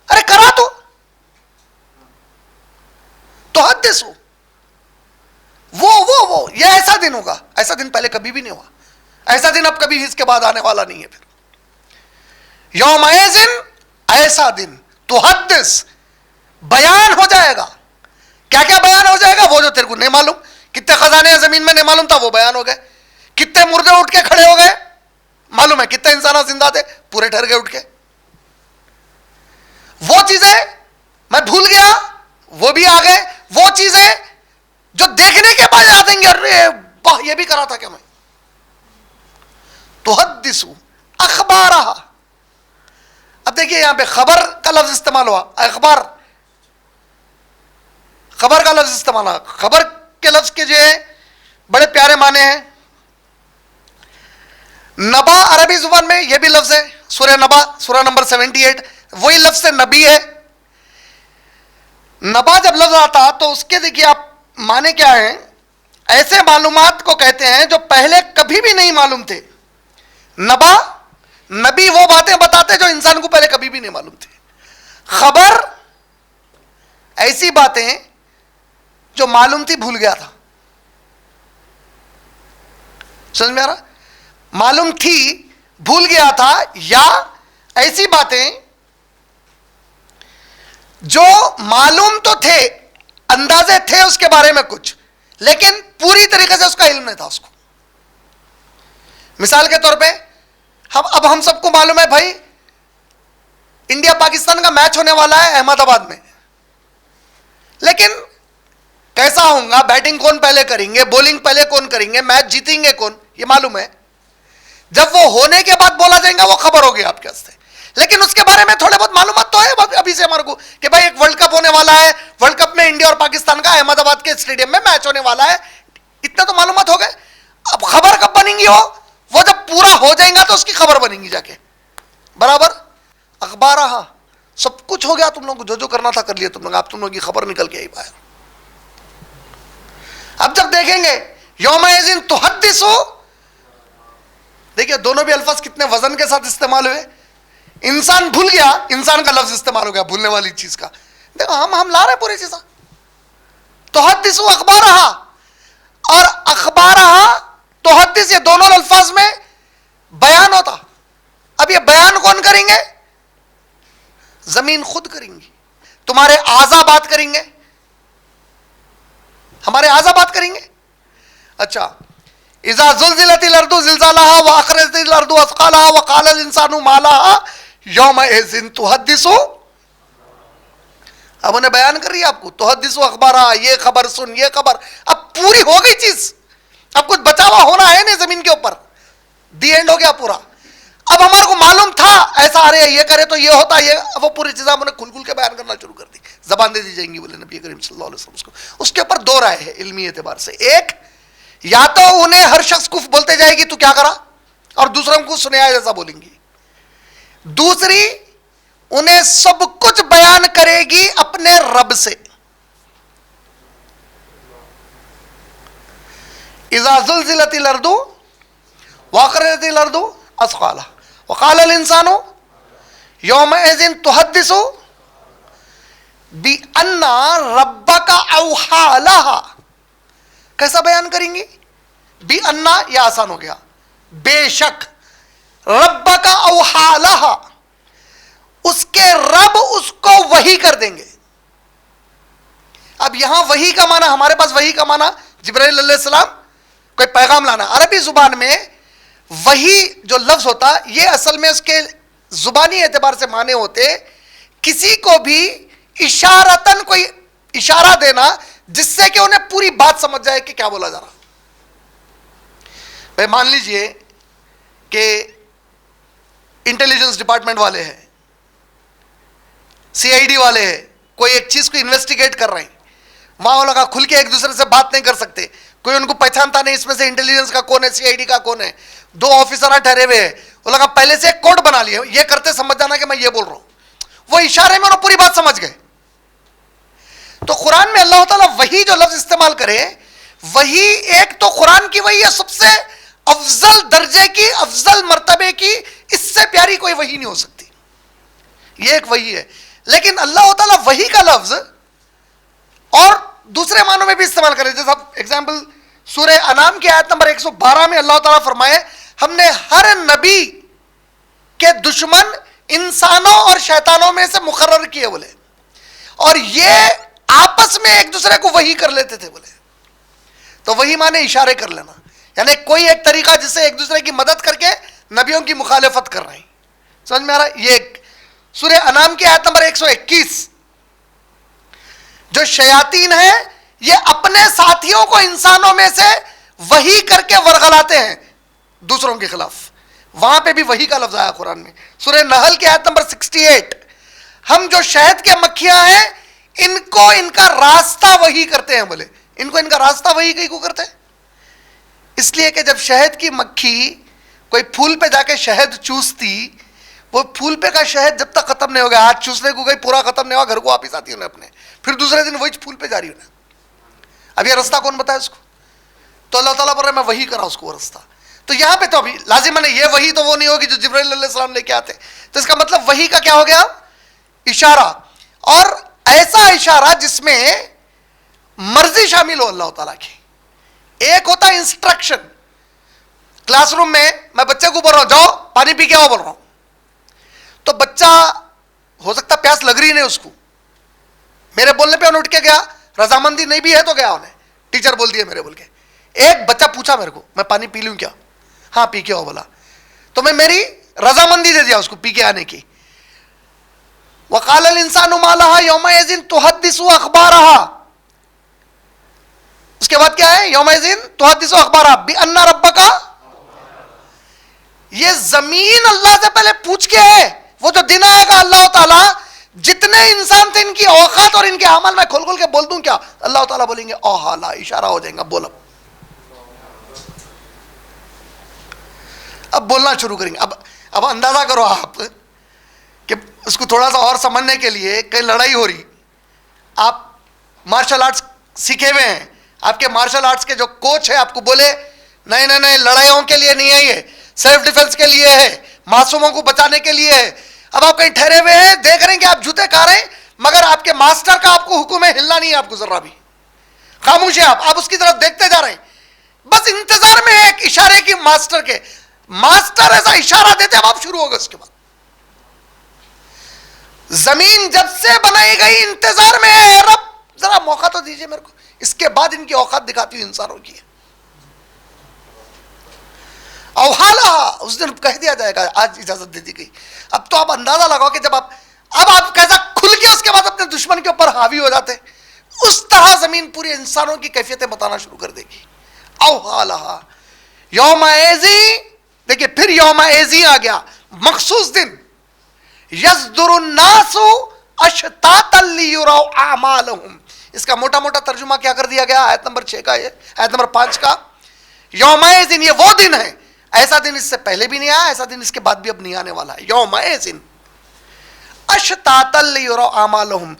ارے کرا تو حدث ہو، وہ یہ ایسا دن ہوگا، ایسا دن پہلے کبھی بھی نہیں ہوا، ایسا دن اب کبھی اس کے بعد آنے والا نہیں ہے۔ پھر یوم ایزن، ایسا دن تحدث، بیان ہو جائے گا۔ کیا کیا بیان ہو جائے گا؟ وہ جو تیرے کو نہیں معلوم، کتنے خزانے ہیں زمین میں نہیں معلوم تھا وہ بیان ہو گئے، کتنے مردے اٹھ کے کھڑے ہو گئے معلوم ہے، کتنے انسان زندہ تھے پورے ٹھہر گئے اٹھ کے، وہ چیزیں میں بھول گیا وہ بھی آ گئے، وہ چیزیں جو دیکھنے کے بعد یاد آئیں گے ارے واہ یہ بھی کرا تھا کیا میں۔ تحدث اخبارہا، اب دیکھیے یہاں پہ خبر کا لفظ استعمال ہوا، اخبار خبر کا لفظ استعمال ہوا۔ خبر کے لفظ کے جو ہے بڑے پیارے معنی ہیں۔ نبا عربی زبان میں یہ بھی لفظ ہے، سورہ نبا سورہ نمبر 78، وہی لفظ سے نبی ہے۔ نبا جب لفظ آتا تو اس کے دیکھیے آپ معنی کیا ہیں؟ ایسے معلومات کو کہتے ہیں جو پہلے کبھی بھی نہیں معلوم تھے۔ نبا، نبی وہ باتیں بتاتے جو انسان کو پہلے کبھی بھی نہیں معلوم تھے۔ خبر، ایسی باتیں جو معلوم تھی بھول گیا تھا، سمجھ میں آ رہا؟ معلوم تھی بھول گیا تھا، یا ایسی باتیں جو معلوم تو تھے، اندازے تھے اس کے بارے میں کچھ، لیکن پوری طریقے سے اس کا علم نہیں تھا اس کو۔ مثال کے طور پہ اب ہم سب کو معلوم ہے بھائی انڈیا پاکستان کا میچ ہونے والا ہے احمد آباد میں، لیکن کیسا ہوگا، بیٹنگ کون پہلے کریں گے، بولنگ پہلے کون کریں گے، میچ جیتیں گے کون، یہ معلوم ہے۔ جب وہ ہونے کے بعد بولا جائے گا وہ خبر ہوگی آپ کے واسطے، لیکن اس کے بارے میں تھوڑے بہت معلومات تو ہے ابھی سے ہمارے کو کہ بھائی ایک ورلڈ کپ ہونے والا ہے, ورلڈ کپ میں انڈیا اور پاکستان کا احمد آباد کے اسٹیڈیم میں میچ ہونے والا ہے, اتنا تو معلومات ہو گئے. اب خبر کب بنیں گی وہ جب پورا ہو جائیں گا تو اس کی خبر بنیں گی جا کے, برابر. اخبار سب کچھ ہو گیا, تم لوگ جو کرنا تھا کر لیا تم لوگ, اب تم لوگ کی خبر نکل کے آئی باہر. اب جب دیکھیں گے یومئذ تحدث, دیکھیں دونوں بھی الفاظ کتنے وزن کے ساتھ استعمال ہوئے. انسان بھول گیا, انسان کا لفظ استعمال ہو گیا بھولنے والی چیز کا. دیکھو ہم لا رہے ہیں پوری چیزیں. تحدث اخبارہا اور اخبارہا تحدث, یہ دونوں الفاظ میں بیان ہوتا. اب یہ بیان کون کریں گے؟ زمین خود کریں گی. تمہارے اعضا بات کریں گے, ہمارے اعضا بات کریں گے. اچھا, اذا زلزلت الارض زلزالها واخرجت الارض اثقالها وقال الانسان ما لها یومئذ تحدث. اب انہیں بیان کر رہی ہے آپ کو, تحدث اخبارہا, یہ خبر سن, یہ خبر. اب پوری ہو گئی چیز, اب کچھ بچا ہوا ہونا ہے نہیں زمین کے اوپر, دی اینڈ ہو گیا پورا. اب ہمارے کو معلوم تھا ایسا آ رہے ہیں, یہ کرے تو یہ ہوتا, یہ وہ پوری چیزیں ہم نے کھل کھل کے بیان کرنا شروع کر دی. زبان دے دی جائیں گی بولے نبی کریم صلی اللہ علیہ وسلم کو. اس کے اوپر دو رائے ہے علمی اعتبار سے. ایک, یا تو انہیں ہر شخص کف بولتے جائے گی تو کیا کرا, اور دوسروں کو سنیا جیسا بولیں گی. دوسری, انہیں سب کچھ بیان کرے گی اپنے رب سے. اذا زلزلت الارض واخرجت الارض اثقالها وقال الانسان یومئذ تحدث بان ربک اوحی لها. کیسا بیان کریں گی؟ بان, یہ آسان ہو گیا, بے شک. ربک اوحی لها, اس کے رب اس کو وحی کر دیں گے. اب یہاں وحی کا معنی, ہمارے پاس وحی کا معنی جبرائیل علیہ السلام کوئی پیغام لانا. عربی زبان میں وحی جو لفظ ہوتا, یہ اصل میں اس کے زبانی اعتبار سے معنی ہوتے کسی کو بھی اشارتاً کوئی اشارہ دینا جس سے کہ انہیں پوری بات سمجھ جائے کہ کیا بولا جا رہا. بھائی مان لیجئے کہ انٹیلیجنس ڈپارٹمنٹ والے ہیں, سی آئی ڈی والے ہیں, کوئی ایک چیز کو انویسٹیگیٹ کر رہے ہیں, وہاں وہ لوگ کھل کے ایک دوسرے سے بات نہیں کر سکتے, کوئی ان کو پہچانتا نہیں اس میں سے انٹیلیجنس کا کون ہے, سی آئی ڈی کا کون ہے. دو آفیسر ٹھہرے ہوئے ہیں, وہ لوگ پہلے سے ایک کوڈ بنا لیے, یہ کرتے سمجھ جانا کہ میں یہ بول رہا ہوں. وہ اشارے میں انہوں پوری بات سمجھ گئے. تو قرآن میں اللہ تعالیٰ وحی جو لفظ استعمال کرے, وحی ایک تو قرآن کی وحی ہے سب سے افضل درجے کی, افضل مرتبے کی, اس سے پیاری کوئی وحی نہیں ہو سکتی. یہ ایک وحی ہے. لیکن اللہ تعالیٰ وحی کا لفظ اور دوسرے معنوں میں بھی استعمال کرے. جیسے ایگزامپل سورہ انعام کی آیت نمبر 112 میں اللہ تعالیٰ فرمائے, ہم نے ہر نبی کے دشمن انسانوں اور شیطانوں میں سے مقرر کیے بولے, اور یہ آپس میں ایک دوسرے کو وحی کر لیتے تھے بولے. تو وہی معنی اشارے کر لینا, یعنی کوئی ایک طریقہ جس سے ایک دوسرے کی مدد کر کے نبیوں کی مخالفت کر رہے ہیں. سمجھ میں آ رہا ہے؟ یہ سورہ انعام کی آیت نمبر 121, جو شیاطین ہیں یہ اپنے ساتھیوں کو انسانوں میں سے وحی کر کے ورغلاتے ہیں دوسروں کے خلاف. وہاں پہ بھی وحی کا لفظ آیا قرآن میں. سورہ نحل کی آیت نمبر 68, ہم جو شہد کے مکھیاں ہیں ان کو ان کا راستہ وحی کرتے ہیں بولے. ان کو ان کا راستہ وحی کیوں کرتے ہیں؟ اس لیے کہ جب شہد کی مکھی کوئی پھول پہ جا کے شہد چوستی, وہ پھول پہ کا شہد جب تک ختم نہیں ہوگا, ہاتھ چوسنے کو گئی پورا ختم نہیں ہوا, گھر کو واپس آتی انہیں اپنے, پھر دوسرے دن وہی پھول پہ جاری ہونا. اب یہ راستہ کون بتایا اس کو؟ تو اللہ تعالیٰ پر میں وحی کرا اس کو راستہ. تو یہاں پہ تو ابھی لازم ہے, یہ وحی تو وہ نہیں ہوگی جو جبرائیل علیہ السلام لے کے آتے. تو اس کا مطلب وحی کا کیا ہو گیا؟ اشارہ, اور ایسا اشارہ جس میں مرضی شامل ہو اللہ تعالیٰ کی. ایک ہوتا ہے انسٹرکشن, کلاس روم میں میں بچے کو بول رہا ہوں جاؤ پانی پی کے آؤ بول رہا ہوں, تو بچہ ہو سکتا پیاس لگ رہی نہیں اس کو, میرے بولنے پہ انہیں اٹھ کے گیا, رضامندی نہیں بھی ہے تو گیا, انہیں ٹیچر بول دیا میرے بول کے. ایک بچہ پوچھا میرے کو میں پانی پی لوں کیا, ہاں پی کے آؤ بولا, تو میں میری رضامندی دے دیا اس کو پی کے آنے کی. وقال الانسان ما لها یومئذ تحدث اخبارها, اس کے بعد کیا ہے؟ یومئذ تحدث اخبارها بان ربک. یہ زمین اللہ سے پہلے پوچھ کے ہے, وہ جو دن آئے گا اللہ تعالیٰ جتنے انسان تھے ان کی اوقات اور ان کے عمل میں کھول کھول کے بول دوں کیا, اللہ تعالیٰ بولیں گے او حالا, اشارہ ہو جائیں گا, بول اب بولنا شروع کریں گے. اب اندازہ کرو آپ کہ اس کو تھوڑا سا اور سمجھنے کے لیے, کہیں لڑائی ہو رہی, آپ مارشل آرٹس سیکھے ہوئے ہیں, آپ کے مارشل آرٹس کے جو کوچ ہے آپ کو بولے نہیں نہیں نہیں لڑائیوں کے لیے نہیں ہے, یہ سیلف ڈیفenس کے لیے ہے, معصوموں کو بچانے کے لیے ہے. اب آپ کہیں ٹھہرے ہوئے ہیں, دیکھ رہے ہیں کہ آپ جوتے کھا رہے ہیں, مگر آپ کے ماسٹر کا آپ کو حکم ہے ہلنا نہیں ہے, آپ کو ذرا بھی خاموش ہے, آپ اس کی طرف دیکھتے جا رہے ہیں, بس انتظار میں ہے ایک اشارے کی ماسٹر کے. ماسٹر ایسا اشارہ دیتے اب آپ شروع ہوگا. اس کے بعد زمین جب سے بنائی گئی انتظار میں ہے, رب ذرا موقع تو دیجئے میرے کو, اس کے بعد ان کی اوقات دکھاتی ہوں انسانوں کی. اوحالا, اس دن کہہ دیا جائے گا, آج اجازت دے دی گئی. اب تو آپ اندازہ لگاؤ کہ جب آپ کیسا کھل کے اس کے بعد اپنے دشمن کے اوپر حاوی ہو جاتے, اس طرح زمین پورے انسانوں کی کیفیتیں بتانا شروع کر دے گی. اوحالا یوم ایزی, دیکھیے پھر یوم ایزی آ گیا, مخصوص دن. یصدر الناس اشتاتا لیروا اعمالهم, اس کا موٹا موٹا ترجمہ کیا کر دیا گیا آیت نمبر 6 کا, آیت نمبر 5 کا. یوم ایزن, یہ وہ دن ہے, ایسا دن اس سے پہلے بھی نہیں آیا, ایسا دن اس کے بعد بھی اب نہیں آنے والا ہے. یوم ایزن اشتاتا لیروا اعمالهم,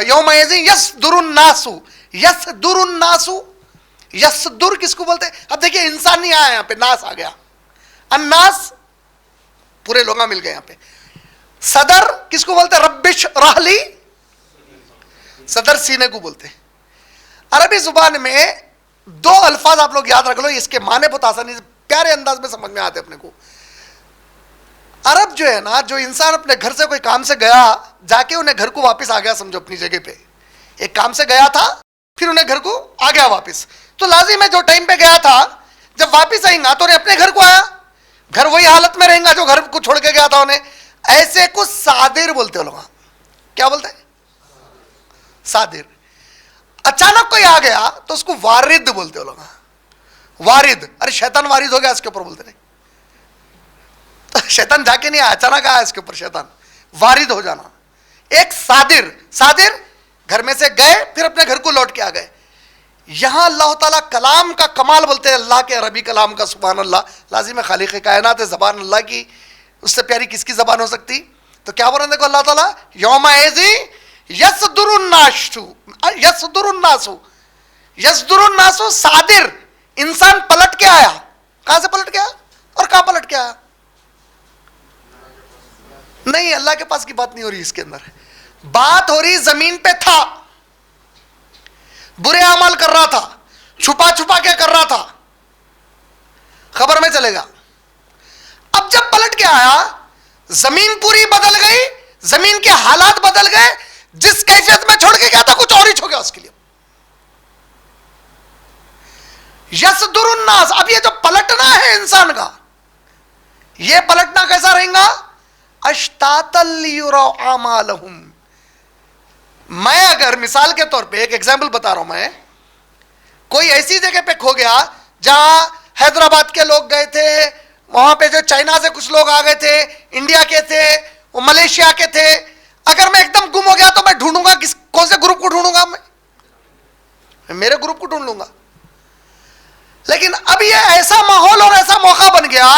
یوم ایزن یصدر الناس, یصدر الناس, یصدر کس کو بولتے ہیں؟ اب دیکھیے انسان نہیں آیا یہاں پہ, ناس آ گیا. الناس پورے لوگ مل گئے یہاں پہ. صدر کس کو بولتے ہیں؟ ربش رحلی, صدر سینے کو بولتے ہیں. عربی زبان میں دو الفاظ آپ لوگ یاد رکھ لو, اس کے معنی بہت آسانی سے پیارے انداز میں سمجھ میں آتے اپنے کو. عرب جو ہے نا, جو انسان اپنے گھر سے کوئی کام سے گیا, جا کے انہیں گھر کو واپس آ گیا, سمجھو اپنی جگہ پہ ایک کام سے گیا تھا, پھر انہیں گھر کو آ گیا واپس, تو لازم ہے جو ٹائم پہ گیا تھا جب واپس آئیں گا تو انہیں اپنے گھر کو آیا, گھر وہی حالت میں رہیں گا جو گھر کو چھوڑ کے گیا تھا انہیں. ایسے کو صادر بولتے ہو لوگ. کیا بولتے ہیں؟ صادر. اچانک کوئی آ گیا تو اس کو وارد بولتے ہو لوگ. وارد, ارے شیطان وارد ہو گیا اس کے اوپر بولتے نہیں, شیطان جا کے نہیں آیا, اچانک آیا اس کے اوپر شیطان, وارد ہو جانا. ایک صادر, صادر گھر میں سے گئے پھر اپنے گھر کو لوٹ کے آ گئے. یہاں اللہ تعالیٰ کلام کا کمال بولتے ہیں, اللہ کے عربی کلام کا, سبحان اللہ. لازم ہے خالق کائنات ہے, زبان اللہ کی اس سے پیاری کس کی زبان ہو سکتی. تو کیا بول رہے ہیں دیکھو اللہ تعالیٰ, یوم ایزی یصدر الناس, یصدر الناس, یصدر الناس, صادر, انسان پلٹ کے آیا. کہاں سے پلٹ کے آیا اور کہاں پلٹ کے آیا؟ نہیں, اللہ کے پاس کی بات نہیں ہو رہی, اس کے اندر بات ہو رہی زمین پہ تھا, برے اعمال کر رہا تھا, چھپا چھپا کے کر رہا تھا, خبر میں چلے گا. اب جب پلٹ کے آیا زمین پوری بدل گئی, زمین کے حالات بدل گئے, جس کیفیت میں چھوڑ کے گیا تھا کچھ اور ہی چھو گیا اس کے لیے. یصدر الناس, اب یہ جو پلٹنا ہے انسان کا, یہ پلٹنا کیسا رہیں گا؟ اشتاتا لیروا اعمالهم. میں اگر مثال کے طور پہ ایک ایگزامپل بتا رہا ہوں, میں کوئی ایسی جگہ پہ کھو گیا جہاں حیدرآباد کے لوگ گئے تھے, وہاں پہ جو چائنا سے کچھ لوگ آ گئے تھے, انڈیا کے تھے, وہ ملیشیا کے تھے. اگر میں ایک دم گم ہو گیا تو میں ڈھونڈوں گا کون سے گروپ کو ڈھونڈوں گا؟ میں میرے گروپ کو ڈھونڈ لوں گا. لیکن اب یہ ایسا ماحول اور ایسا موقع بن گیا,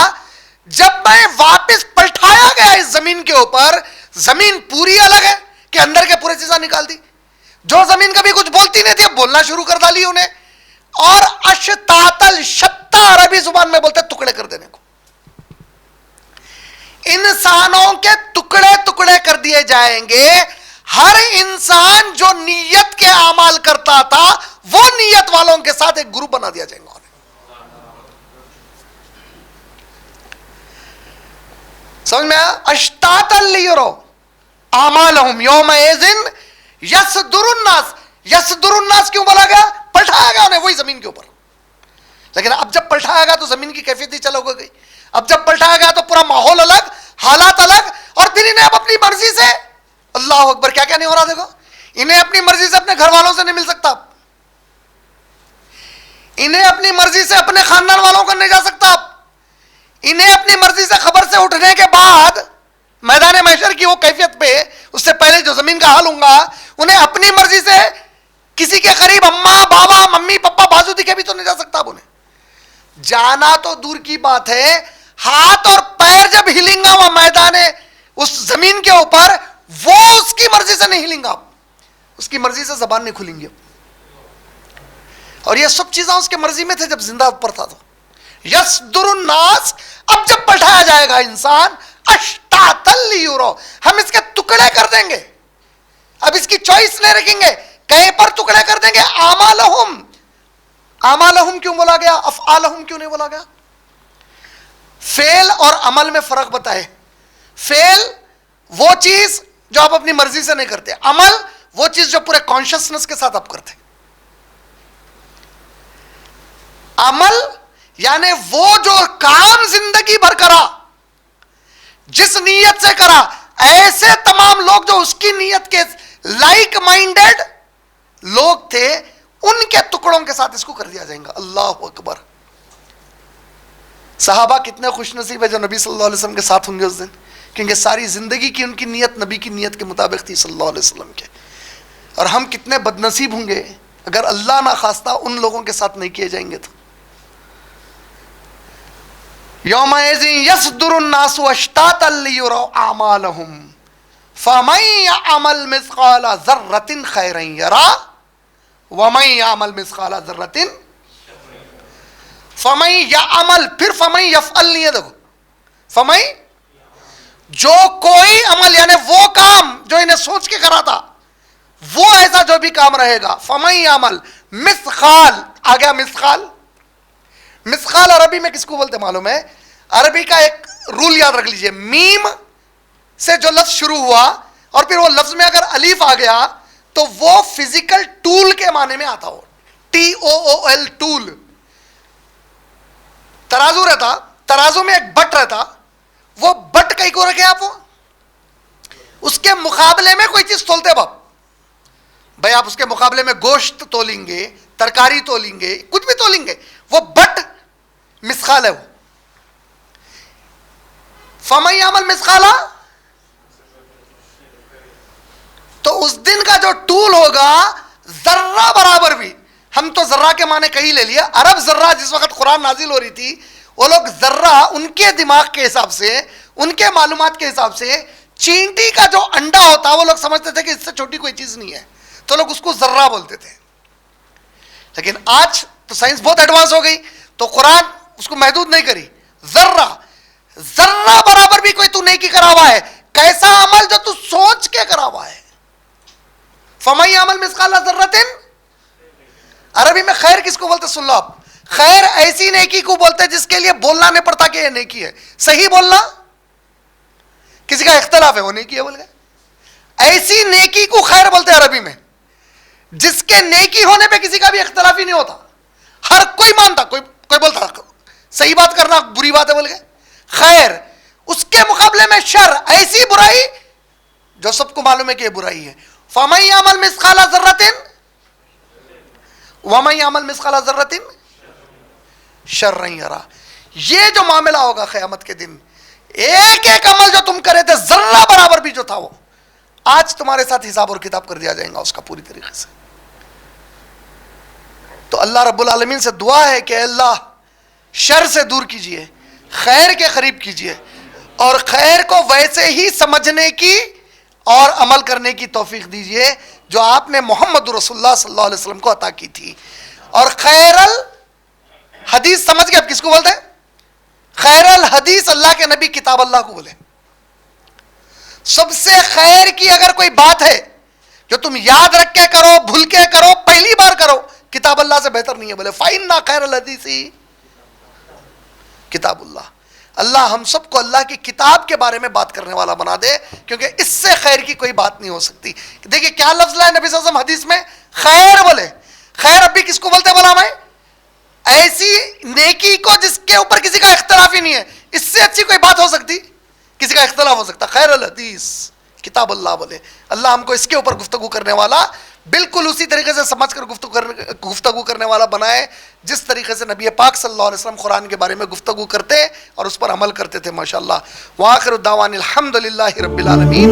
جب میں واپس پلٹایا گیا اس زمین کے اوپر, زمین پوری الگ ہے کہ اندر کے پورے چیزیں نکال دی. جو زمین کبھی کچھ بولتی نہیں تھی اب بولنا شروع کر ڈالی انہیں. اور اشتاتل, شتا عربی زبان میں بولتے ٹکڑے کر دینے کو. انسانوں کے ٹکڑے ٹکڑے کر دیے جائیں گے. ہر انسان جو نیت کے اعمال کرتا تھا وہ نیت والوں کے ساتھ ایک گروپ بنا دیا جائے گا. سمجھ میں آیا؟ اشتاتا لیروا اعمالهم یوم ایذن یصدر الناس. یصدر الناس کیوں بولا گیا؟ پلٹایا گیا انہیں وہی زمین کے اوپر. لیکن اب جب پلٹایا گیا تو زمین کی کیفیت ہی چلو گئی. اب جب پلٹایا گیا تو پورا ماحول الگ, حالات الگ, اور پھر انہیں اب اپنی مرضی سے, اللہ اکبر, کیا کیا نہیں ہو رہا دیکھو. انہیں اپنی مرضی سے اپنے گھر والوں سے نہیں مل سکتا, انہیں اپنی مرضی سے اپنے خاندان والوں کو نہیں جا سکتا, انہیں اپنی مرضی سے خبر سے اٹھنے کے بعد میدان محشر زمین کا حال ہوں گا, انہیں اپنی مرضی سے کسی کے قریب اماں بابا ممی پپا بازو دکھے بھی تو نہیں جا سکتا. اب انہیں جانا تو دور کی بات ہے, ہاتھ اور پیر جب ہلیں گا وہ میدان اس زمین کے اوپر, وہ اس کی مرضی سے نہیں ہلیں گا, اس کی مرضی سے زبان نہیں کھلیں گی. اور یہ سب چیزیں اس کے مرضی میں تھے جب زندہ پر تھا. تو یصدر الناس, اب جب بٹھایا جائے گا انسان, اشتاتا لیروا, ہم اس کے ٹکڑے کر دیں گے. اب اس کی چوائس نہیں رکھیں گے, کہیں پر ٹکڑے کر دیں گے. اعمالہم, اعمالہم کیوں بولا گیا, افعالہم کیوں نہیں بولا گیا؟ فعل اور عمل میں فرق بتائے. فعل وہ چیز جو آپ اپنی مرضی سے نہیں کرتے, عمل وہ چیز جو پورے کانشسنس کے ساتھ آپ کرتے. عمل یعنی وہ جو کام زندگی بھر کرا, جس نیت سے کرا, ایسے تمام لوگ جو اس کی نیت کے لائک مائنڈڈ لوگ تھے, ان کے ٹکڑوں کے ساتھ اس کو کر دیا جائے گا. اللہ اکبر. صحابہ کتنے خوش نصیب ہے جو نبی صلی اللہ علیہ وسلم کے ساتھ ہوں گے اس دن, کیونکہ ساری زندگی کی ان کی نیت نبی کی نیت کے مطابق تھی صلی اللہ علیہ وسلم کے. اور ہم کتنے بد نصیب ہوں گے اگر اللہ نہ خواستہ ان لوگوں کے ساتھ نہیں کیے جائیں گے. تو یومئذ یصدر الناس اشتاتا لیروا اعمالہم فمن یعمل مثقال ذرۃ خیرا یرہ ومن یعمل مثقال ذرۃ فمن یعمل, پھر فمن یفعل نہیں ہے, دیکھو فمن, جو کوئی عمل یعنی وہ کام جو انہیں سوچ کے کرا تھا, وہ ایسا جو بھی کام رہے گا. فمن یعمل مثقال, آ گیا مثقال. مثقال عربی میں کس کو بولتے معلوم ہے؟ عربی کا ایک رول یاد رکھ لیجئے, میم سے جو لفظ شروع ہوا اور پھر وہ لفظ میں اگر الف آ گیا تو وہ فزیکل ٹول کے معنی میں آتا ہو. TOOL, tool. ترازو رہتا, ترازو میں ایک بٹ رہتا, وہ بٹ کہیں کو رکھے آپ, اس کے مقابلے میں کوئی چیز تولتے باپ بھائی, آپ اس کے مقابلے میں گوشت تولیں گے, ترکاری تولیں گے, کچھ بھی تولیں گے, وہ بٹ مثقال ہے. وہ فمن یعمل مثقالا, تو اس دن کا جو ٹول ہوگا ذرہ برابر بھی. ہم تو ذرہ کے معنی کہیں لے لیا, عرب ذرہ جس وقت قرآن نازل ہو رہی تھی, وہ لوگ ذرہ ان کے دماغ کے حساب سے, ان کے معلومات کے حساب سے, چینٹی کا جو انڈا ہوتا وہ لوگ سمجھتے تھے کہ اس سے چھوٹی کوئی چیز نہیں ہے, تو لوگ اس کو ذرہ بولتے تھے. لیکن آج تو سائنس بہت ایڈوانس ہو گئی, تو قرآن اس کو محدود نہیں کری. ذرہ, ذرہ برابر بھی کوئی تو نیکی کرا ہوا ہے, کیسا عمل جو تو سوچ کے کرا ہوا ہے. فمن یعمل مثقال ذرۃ, عربی میں خیر کس کو بولتے سن لو آپ. خیر ایسی نیکی کو بولتے جس کے لیے بولنا نہیں پڑتا کہ یہ نیکی ہے. صحیح بولنا کسی کا اختلاف ہے, وہ نیکی ہے بول گئے. ایسی نیکی کو خیر بولتے عربی میں جس کے نیکی ہونے پہ کسی کا بھی اختلاف ہی نہیں ہوتا, ہر کوئی مانتا, کوئی بولتا صحیح بات کرنا بری بات ہے بول گئے. خیر, اس کے مقابلے میں شر, ایسی برائی جو سب کو معلوم ہے کہ یہ برائی ہے. فمن یعمل مثقال ذرۃ ومن یعمل مثقال ذرۃ شرا یرہ. یہ جو معاملہ ہوگا قیامت کے دن, ایک ایک عمل جو تم کرے تھے ذرہ برابر بھی جو تھا, وہ آج تمہارے ساتھ حساب اور کتاب کر دیا جائے گا اس کا پوری طریقے سے. تو اللہ رب العالمین سے دعا ہے کہ اللہ شر سے دور کیجئے, خیر کے قریب کیجئے, اور خیر کو ویسے ہی سمجھنے کی اور عمل کرنے کی توفیق دیجئے جو آپ نے محمد رسول اللہ صلی اللہ علیہ وسلم کو عطا کی تھی. اور خیر الحدیث سمجھ گئے آپ کس کو بولتے ہیں؟ خیر الحدیث اللہ کے نبی کتاب اللہ کو بولے. سب سے خیر کی اگر کوئی بات ہے جو تم یاد رکھ کے کرو, بھول کے کرو, پہلی بار کرو, کتاب اللہ سے بہتر نہیں ہے. بولے فَإِنَّ خَيْرَ الْحَدِيثِ کتاب اللہ. اللہ ہم سب کو اللہ کی کتاب کے بارے میں بات کرنے والا بنا دے, کیونکہ اس سے خیر کی کوئی بات نہیں ہو سکتی. دیکھیں کیا لفظ لائے نبی صلی اللہ علیہ وسلم حدیث میں, خیر بولے. خیر اب بھی کس کو بولتے بولا میں؟ ایسی نیکی کو جس کے اوپر کسی کا اختلاف ہی نہیں ہے. اس سے اچھی کوئی بات ہو سکتی؟ کسی کا اختلاف ہو سکتا. خیر الحدیث کتاب اللہ بولے. اللہ ہم کو اس کے اوپر گفتگو کرنے والا بالکل اسی طریقے سے سمجھ کر گفتگو کرنے والا بنائے جس طریقے سے نبی پاک صلی اللہ علیہ وسلم قرآن کے بارے میں گفتگو کرتے اور اس پر عمل کرتے تھے ماشاءاللہ. وآخر الدعوان الحمدللہ رب العالمین.